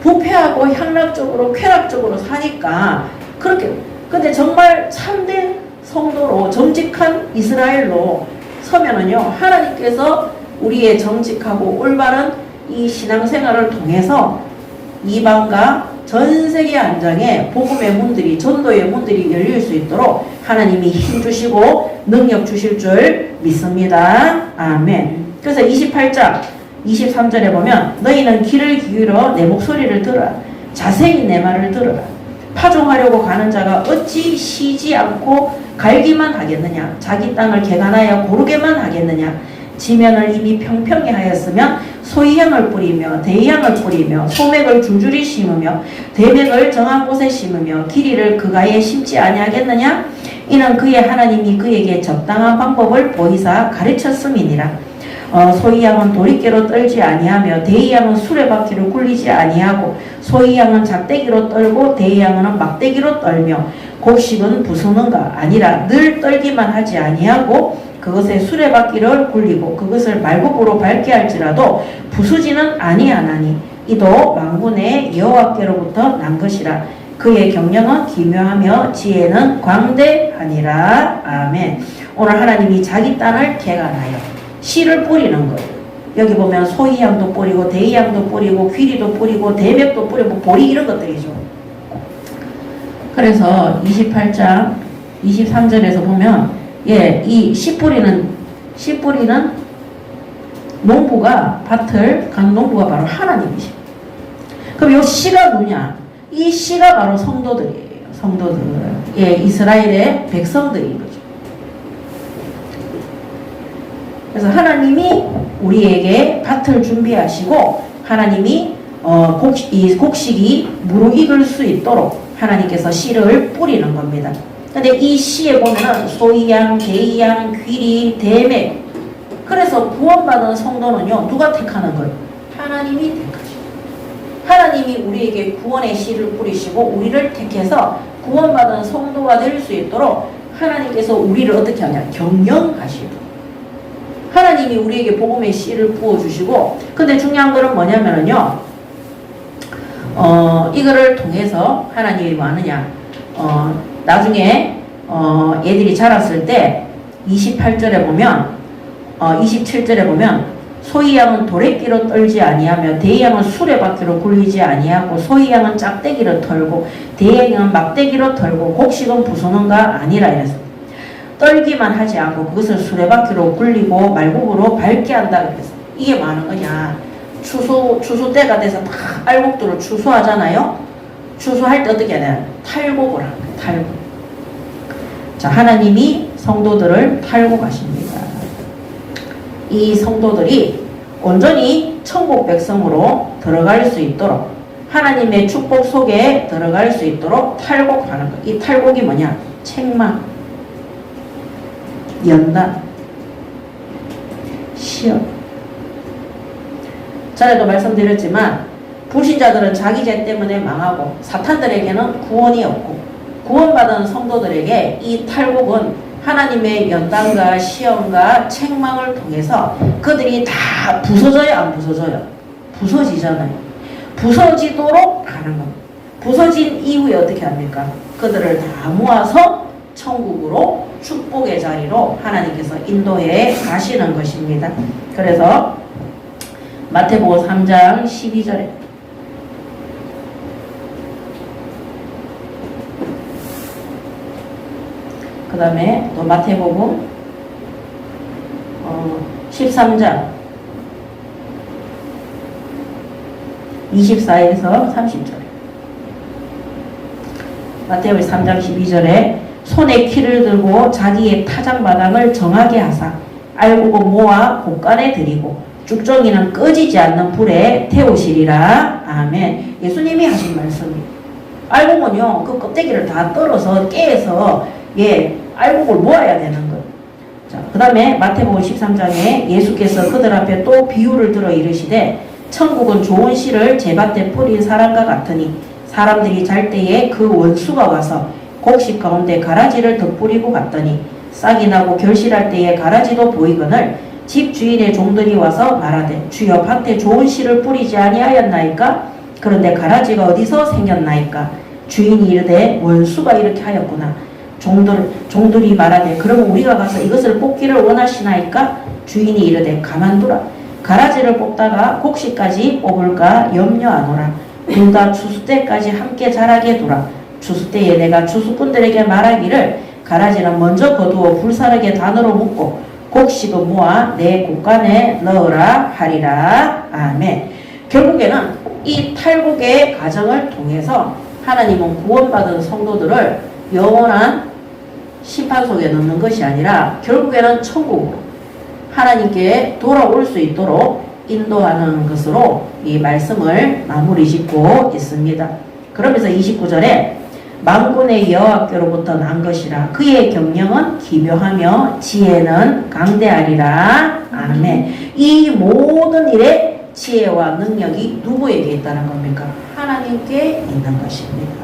부패하고 향락적으로 쾌락적으로 사니까 그렇게. 근데 정말 참된 성도로 정직한 이스라엘로 서면은요, 하나님께서 우리의 정직하고 올바른 이 신앙생활을 통해서 이방과 전 세계 안장에 복음의 문들이, 전도의 문들이 열릴 수 있도록 하나님이 힘 주시고 능력 주실 줄 믿습니다. 아멘. 그래서 28장 23절에 보면 너희는 귀를 기울여 내 목소리를 들어라. 자세히 내 말을 들어라. 파종하려고 가는 자가 어찌 쉬지 않고 갈기만 하겠느냐? 자기 땅을 개간하여 고르게만 하겠느냐? 지면을 이미 평평히 하였으면 소이향을 뿌리며 대이향을 뿌리며 소맥을 줄줄이 심으며 대맥을 정한 곳에 심으며 기리를 그가에 심지 아니하겠느냐? 이는 그의 하나님이 그에게 적당한 방법을 보이사 가르쳤음이니라. 소이향은 도리깨로 떨지 아니하며 대이향은 수레바퀴로 굴리지 아니하고 소이향은 작대기로 떨고 대이향은 막대기로 떨며 곡식은 부수는가 아니라 늘 떨기만 하지 아니하고 그것에 수레바퀴를 굴리고 그것을 말굽으로 밟게 할지라도 부수지는 아니하나니 이도 만군의 여호와께로부터 난 것이라. 그의 경영은 기묘하며 지혜는 광대하니라. 아멘. 오늘 하나님이 자기 땅을 개간하여 씨를 뿌리는 거예요. 여기 보면 소이향도 뿌리고 대이향도 뿌리고 귀리도 뿌리고 대백도 뿌리고 보리 이런 것들이죠. 그래서 28장 23절에서 보면 이 씨 뿌리는 농부가 밭을 간 농부가 바로 하나님이시죠. 그럼 이 씨가 누구냐? 이 씨가 바로 성도들이에요. 성도들. 이스라엘의 백성들인 거죠. 그래서 하나님이 우리에게 밭을 준비하시고 하나님이 이 곡식이 무르익을 수 있도록 하나님께서 씨를 뿌리는 겁니다. 근데 이 씨에 보면은 소이향, 대이향, 귀리, 대맥. 그래서 구원받은 성도는요, 누가 택하는 거예요? 하나님이 택하시고. 하나님이 우리에게 구원의 씨를 뿌리시고 우리를 택해서 구원받은 성도가 될 수 있도록 하나님께서 우리를 어떻게 하냐? 경영하시고. 하나님이 우리에게 복음의 씨를 부어주시고, 근데 중요한 거는 뭐냐면은요, 이거를 통해서 하나님이 뭐 하느냐, 나중에, 얘들이 자랐을 때, 28절에 보면, 27절에 보면, 소이향은 도래끼로 떨지 아니하며, 대이향은 수레바퀴로 굴리지 아니하고, 소이향은 짝대기로 털고, 대이향은 막대기로 털고, 곡식은 부수는가 아니라 이랬어. 떨기만 하지 않고 그것을 수레바퀴로 굴리고 말국으로 밟게 한다 그랬어. 이게 뭐 하는 거냐? 추수 때가 돼서 다 알곡들을 추수하잖아요. 추수할 때 어떻게 해야 돼? 탈곡을 하는 거예요. 탈곡. 자, 하나님이 성도들을 탈곡하십니다. 이 성도들이 온전히 천국 백성으로 들어갈 수 있도록, 하나님의 축복 속에 들어갈 수 있도록 탈곡하는 거. 이 탈곡이 뭐냐? 책망, 연단, 시험. 전에도 말씀드렸지만 불신자들은 자기 죄 때문에 망하고 사탄들에게는 구원이 없고 구원받은 성도들에게 이 탈곡은 하나님의 연단과 시험과 책망을 통해서 그들이 다 부서져요, 안 부서져요? 부서지잖아요. 부서지도록 하는 겁니다. 부서진 이후에 어떻게 합니까? 그들을 다 모아서 천국으로 축복의 자리로 하나님께서 인도해 가시는 것입니다. 그래서 마태복음 3장 12절에 그 다음에 또 마태복음 13장 24에서 30절 마태복음 3장 12절에 손에 키를 들고 자기의 타작마당을 정하게 하사 알곡은 모아 곳간에 들이고 쭉정이는 꺼지지 않는 불에 태우시리라. 아멘. 예수님이 하신 말씀이에요. 알곡은요 그 껍데기를 다 떨어서 깨서 알곡을 모아야 되는 거예요. 자, 그 다음에 마태복음 13장에 예수께서 그들 앞에 또 비유를 들어 이르시되 천국은 좋은 씨를 제밭에 뿌린 사람과 같으니 사람들이 잘 때에 그 원수가 와서 곡식 가운데 가라지를 덧뿌리고 갔더니 싹이 나고 결실할 때에 가라지도 보이거늘 집 주인의 종들이 와서 말하되 주여 밭에 좋은 씨를 뿌리지 아니하였나이까? 그런데 가라지가 어디서 생겼나이까? 주인이 이르되 원수가 이렇게 하였구나. 종들이 말하되 그러면 우리가 가서 이것을 뽑기를 원하시나이까? 주인이 이르되 가만두라. 가라지를 뽑다가 곡식까지 뽑을까 염려하노라. 둘 다 추수 때까지 함께 자라게 두라. 추수 때에 내가 추수꾼들에게 말하기를 가라지는 먼저 거두어 불사르게 단으로 묶고 곡식은 모아 내 곳간에 넣으라 하리라. 아멘. 결국에는 이 탈곡의 과정을 통해서 하나님은 구원받은 성도들을 영원한 심판 속에 넣는 것이 아니라 결국에는 천국으로 하나님께 돌아올 수 있도록 인도하는 것으로 이 말씀을 마무리 짓고 있습니다. 그러면서 29절에 만군의 여호와께로부터 난 것이라 그의 경영은 기묘하며 지혜는 강대하리라. 아멘. 이 모든 일에 지혜와 능력이 누구에게 있다는 겁니까? 하나님께 있는 것입니다.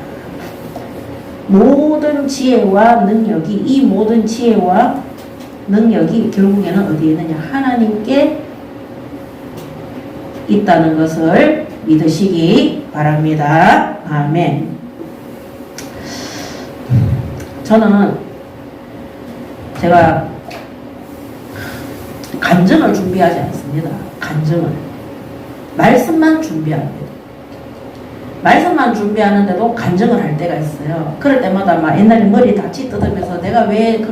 모든 지혜와 능력이 이 모든 지혜와 능력이 결국에는 어디에 있느냐? 하나님께 있다는 것을 믿으시기 바랍니다. 아멘. 저는 제가 간증을 준비하지 않습니다. 간증을. 말씀만 준비합니다. 말씀만 준비하는데도 간증을 할 때가 있어요. 그럴 때마다 막 옛날에 머리 다치 뜯으면서 내가 왜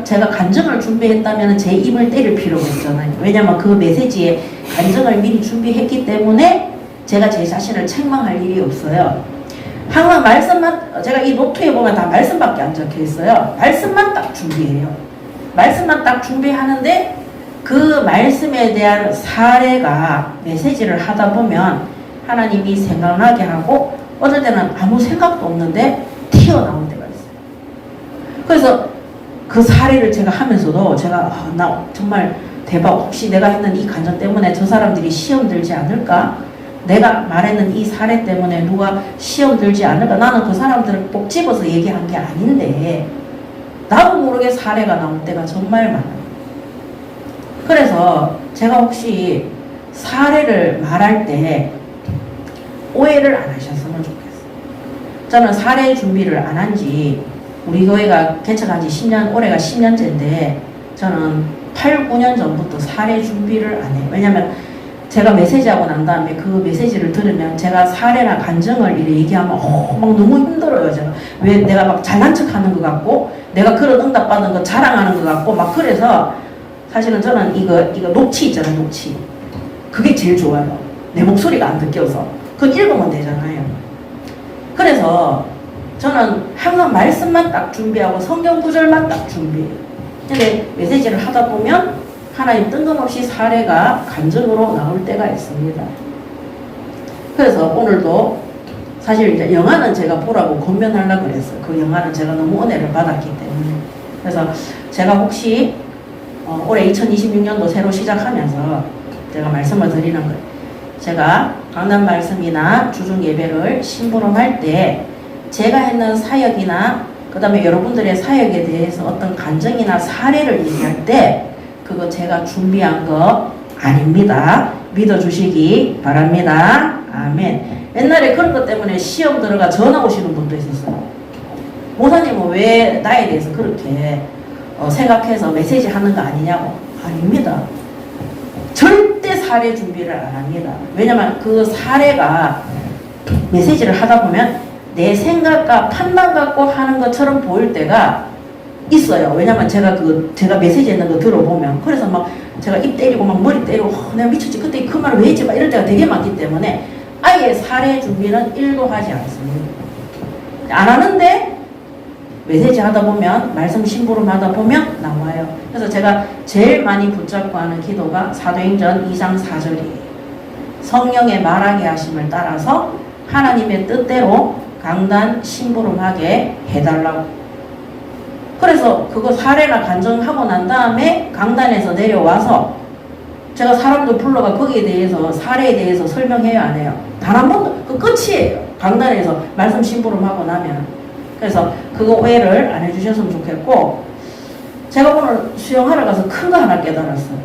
제가 간증을 준비했다면 제 입을 때릴 필요가 없잖아요. 왜냐면 그 메시지에 간증을 미리 준비했기 때문에 제가 제 자신을 책망할 일이 없어요. 항상 말씀만, 제가 이 노트에 보면 다 말씀밖에 안 적혀 있어요. 말씀만 딱 준비해요. 말씀만 딱 준비하는데 그 말씀에 대한 사례가 메시지를 하다 보면 하나님이 생각나게 하고 어떨 때는 아무 생각도 없는데 튀어나올 때가 있어요. 그래서 그 사례를 제가 하면서도 제가 나 정말 대박, 혹시 내가 했는 이 간증 때문에 저 사람들이 시험 들지 않을까? 내가 말했는 이 사례 때문에 누가 시험 들지 않을까? 나는 그 사람들을 꼭 집어서 얘기한 게 아닌데 나도 모르게 사례가 나올 때가 정말 많아요. 그래서 제가 혹시 사례를 말할 때 오해를 안 하셨으면 좋겠어요. 저는 사례 준비를 안 한 지 우리 교회가 개척한 지 10년, 올해가 10년째인데 저는 8, 9년 전부터 사례 준비를 안 해요. 왜냐면 제가 메시지하고 난 다음에 그 메시지를 들으면 제가 사례나 간증을 이렇게 얘기하면 막 너무 힘들어요. 제가 왜 내가 막 잘난 척 하는 것 같고 내가 그런 응답 받는 거 자랑하는 것 같고 막 그래서 사실은 저는 이거 녹취 있잖아요. 녹취. 그게 제일 좋아요. 내 목소리가 안 느껴서. 그건 읽으면 되잖아요. 그래서 저는 항상 말씀만 딱 준비하고 성경 구절만 딱 준비해요. 근데 메시지를 하다 보면 하나님 뜬금없이 사례가 간증으로 나올 때가 있습니다. 그래서 오늘도 사실 이제 영화는 제가 보라고 권면하려고 그랬어요. 그 영화는 제가 너무 은혜를 받았기 때문에. 그래서 제가 혹시 올해 2026년도 새로 시작하면서 제가 말씀을 드리는 거예요. 제가 강단 말씀이나 주중 예배를 심부름할 때 제가 했는 사역이나 그 다음에 여러분들의 사역에 대해서 어떤 간증이나 사례를 얘기할 때 그거 제가 준비한 거 아닙니다. 믿어주시기 바랍니다. 아멘. 옛날에 그런 것 때문에 시험 들어가 전화 오시는 분도 있었어요. 목사님은 왜 나에 대해서 그렇게 생각해서 메시지 하는 거 아니냐고. 아닙니다. 절대 사례 준비를 안 합니다. 왜냐면 그 사례가 메시지를 하다 보면 내 생각과 판단 갖고 하는 것처럼 보일 때가 있어요. 왜냐면 제가 메시지 했는 거 들어보면 그래서 막 제가 입 때리고 막 머리 때리고 내가 미쳤지 그때 그 말을 왜 했지 막 이럴 때가 되게 많기 때문에 아예 사례 준비는 1도 하지 않습니다. 안 하는데 메시지 하다 보면 말씀 심부름 하다 보면 나와요. 그래서 제가 제일 많이 붙잡고 하는 기도가 사도행전 2장 4절이에요. 성령의 말하게 하심을 따라서 하나님의 뜻대로 강단 심부름하게 해달라고. 그래서 그거 사례나 간증하고 난 다음에 강단에서 내려와서 제가 사람들 불러가 거기에 대해서 사례에 대해서 설명해요 안 해요? 단 한 번도 그 끝이에요. 강단에서 말씀 심부름하고 나면. 그래서 그거 오해를 안 해주셨으면 좋겠고 제가 오늘 수영하러 가서 큰 거 하나 깨달았어요.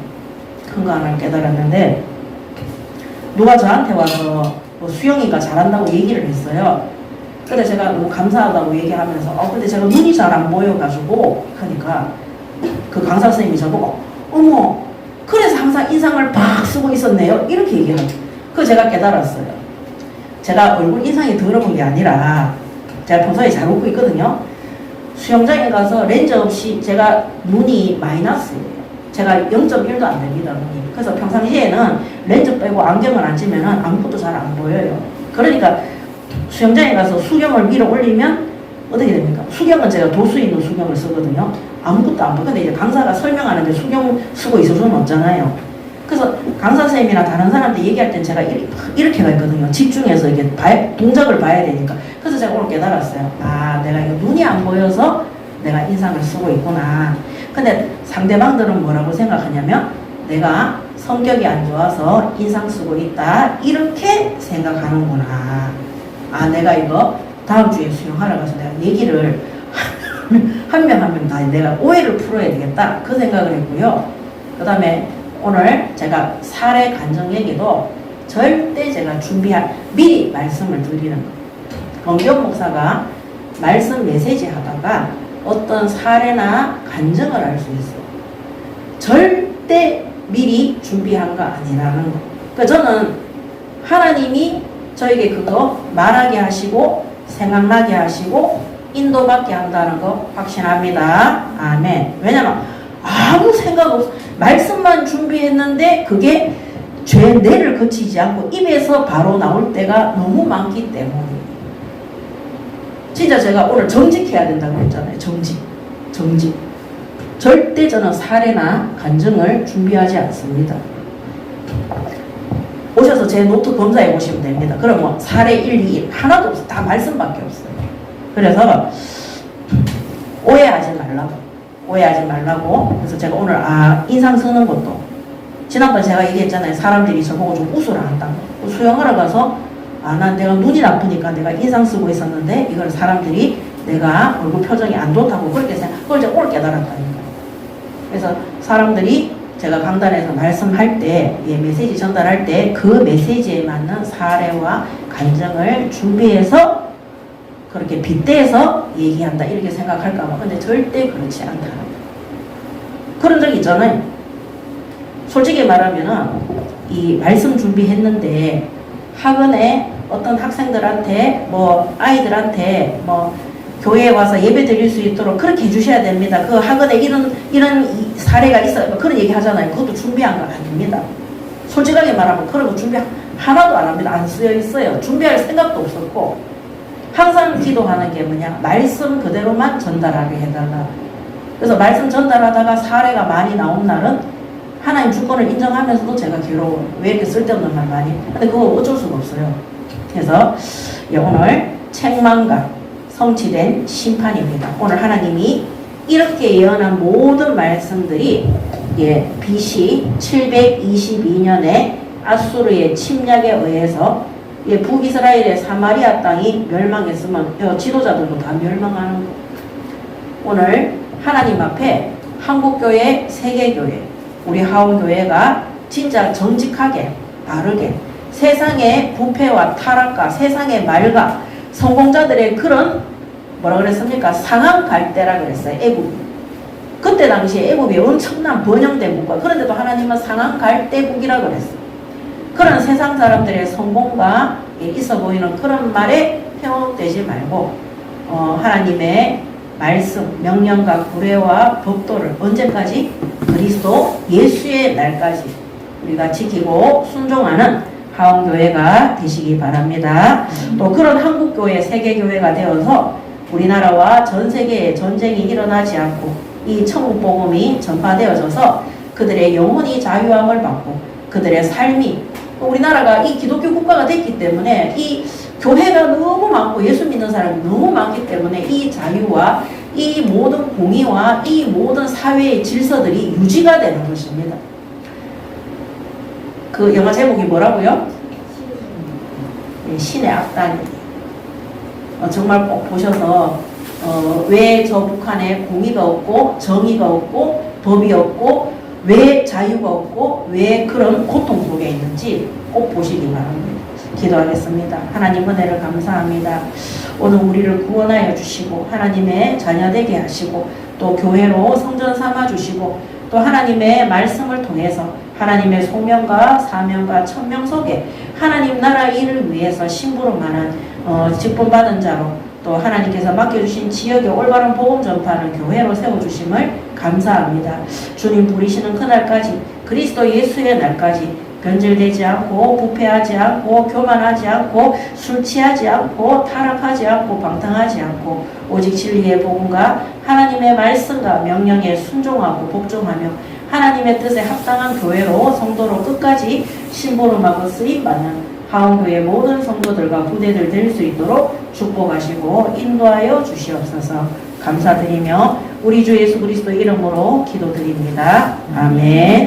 큰 거 하나 깨달았는데 누가 저한테 와서 뭐 수영이가 잘한다고 얘기를 했어요. 근데 제가 너무 감사하다고 얘기하면서 근데 제가 눈이 잘 안 보여가지고 하니까 그 강사 선생님이 저보고 어머 그래서 항상 인상을 팍 쓰고 있었네요 이렇게 얘기하고 그거 제가 깨달았어요. 제가 얼굴 인상이 더러운 게 아니라 제가 평소에 잘 웃고 있거든요. 수영장에 가서 렌즈 없이 제가 눈이 마이너스예요. 제가 0.1도 안 됩니다 눈이. 그래서 평상시에는 렌즈 빼고 안경을 안 쓰면 아무것도 잘 안 보여요. 그러니까 수영장에 가서 수경을 밀어 올리면 어떻게 됩니까? 수경은 제가 도수 있는 수경을 쓰거든요. 아무것도 안 보여. 근데 이제 강사가 설명하는데 수경 쓰고 있을 수는 없잖아요. 그래서 강사 선생님이나 다른 사람들 얘기할 땐 제가 이렇게가 있거든요. 집중해서 이게 동작을 봐야 되니까. 그래서 제가 오늘 깨달았어요. 아, 내가 이거 눈이 안 보여서 내가 인상을 쓰고 있구나. 근데 상대방들은 뭐라고 생각하냐면 내가 성격이 안 좋아서 인상 쓰고 있다. 이렇게 생각하는구나. 아, 내가 이거 다음 주에 수영하러 가서 내가 얘기를 한 명 한 명 다 내가 오해를 풀어야 되겠다. 그 생각을 했고요. 그 다음에 오늘 제가 사례 간증 얘기도 절대 제가 미리 말씀을 드리는 거. 원경 목사가 말씀 메시지 하다가 어떤 사례나 간증을 할 수 있어요. 절대 미리 준비한 거 아니라는 거. 그러니까 저는 하나님이 저에게 그거 말하게 하시고 생각나게 하시고 인도받게 한다는 거 확신합니다. 아멘. 왜냐면 아무 생각 없어. 말씀만 준비했는데 그게 뇌를 거치지 않고 입에서 바로 나올 때가 너무 많기 때문에 진짜 제가 오늘 정직해야 된다고 했잖아요. 정직. 절대 저는 사례나 간증을 준비하지 않습니다. 오셔서 제 노트 검사해 보시면 됩니다. 그럼 뭐 사례 1, 2, 1 하나도 없어. 다 말씀밖에 없어요. 그래서 오해하지 말라고. 그래서 제가 오늘 인상 쓰는 것도 지난번 제가 얘기했잖아요. 사람들이 저보고 좀 웃으라 한다고. 수영하러 가서 난 내가 눈이 나쁘니까 내가 인상 쓰고 있었는데 이걸 사람들이 내가 얼굴 표정이 안 좋다고 그렇게 생각. 그걸 제가 오늘 깨달았다니까요. 그래서 사람들이 제가 강단에서 말씀할 때, 메시지 전달할 때 그 메시지에 맞는 사례와 간증을 준비해서 그렇게 빗대서 얘기한다 이렇게 생각할까봐. 근데 절대 그렇지 않다. 그런 적 있잖아요. 솔직히 말하면은 이 말씀 준비했는데 학원에 어떤 학생들한테 아이들한테 교회에 와서 예배 드릴 수 있도록 그렇게 해주셔야 됩니다. 그 학원에 이런 사례가 있어요. 그런 얘기 하잖아요. 그것도 준비한 거 아닙니다. 솔직하게 말하면 그런 거 준비 하나도 안 합니다. 안 쓰여 있어요. 준비할 생각도 없었고 항상 기도하는 게 뭐냐? 말씀 그대로만 전달하게 해달라. 그래서 말씀 전달하다가 사례가 많이 나온 날은 하나님 주권을 인정하면서도 제가 괴로워요. 왜 이렇게 쓸데없는 말 많이? 근데 그거 어쩔 수가 없어요. 그래서 오늘 책망과 성취된 심판입니다. 오늘 하나님이 이렇게 예언한 모든 말씀들이 BC 722년에 아수르의 침략에 의해서 북이스라엘의 사마리아 땅이 멸망했으면 지도자들도 다 멸망하는 거. 오늘 하나님 앞에 한국교회, 세계교회, 우리 하원교회가 진짜 정직하게, 바르게 세상의 부패와 타락과 세상의 말과 성공자들의 그런 뭐라 그랬습니까? 상한 갈대라 그랬어요. 애굽이. 그때 당시에 애굽이 엄청난 번영된 국가. 그런데도 하나님은 상한 갈대국이라 그랬어요. 그런 세상 사람들의 성공과 있어 보이는 그런 말에 현혹되지 말고 하나님의 말씀, 명령과 구례와 법도를 언제까지? 그리스도 예수의 날까지 우리가 지키고 순종하는 하원교회가 되시기 바랍니다. 또 그런 한국교회, 세계교회가 되어서 우리나라와 전 세계에 전쟁이 일어나지 않고 이 천국복음이 전파되어져서 그들의 영혼이 자유함을 받고 그들의 삶이 우리나라가 이 기독교 국가가 됐기 때문에 이 교회가 너무 많고 예수 믿는 사람이 너무 많기 때문에 이 자유와 이 모든 공의와 이 모든 사회의 질서들이 유지가 되는 것입니다. 그 영화 제목이 뭐라고요? 신의 악단이. 정말 꼭 보셔서 왜 저 북한에 공의가 없고 정의가 없고 법이 없고 왜 자유가 없고 왜 그런 고통 속에 있는지 꼭 보시기 바랍니다. 기도하겠습니다. 하나님 은혜를 감사합니다. 오늘 우리를 구원하여 주시고 하나님의 자녀 되게 하시고 또 교회로 성전 삼아 주시고 또 하나님의 말씀을 통해서 하나님의 소명과 사명과 천명 속에 하나님 나라 일을 위해서 심부름하는 직분받은 자로 또 하나님께서 맡겨주신 지역에 올바른 복음 전파하는 교회로 세워주심을 감사합니다. 주님 부리시는 그날까지 그리스도 예수의 날까지 변질되지 않고 부패하지 않고 교만하지 않고 술 취하지 않고 타락하지 않고 방탕하지 않고 오직 진리의 복음과 하나님의 말씀과 명령에 순종하고 복종하며 하나님의 뜻에 합당한 교회로 성도로 끝까지 심부름하고 쓰임받는 하원교회 모든 성도들과 부대들 될 수 있도록 축복하시고 인도하여 주시옵소서. 감사드리며 우리 주 예수 그리스도 이름으로 기도드립니다. 아멘.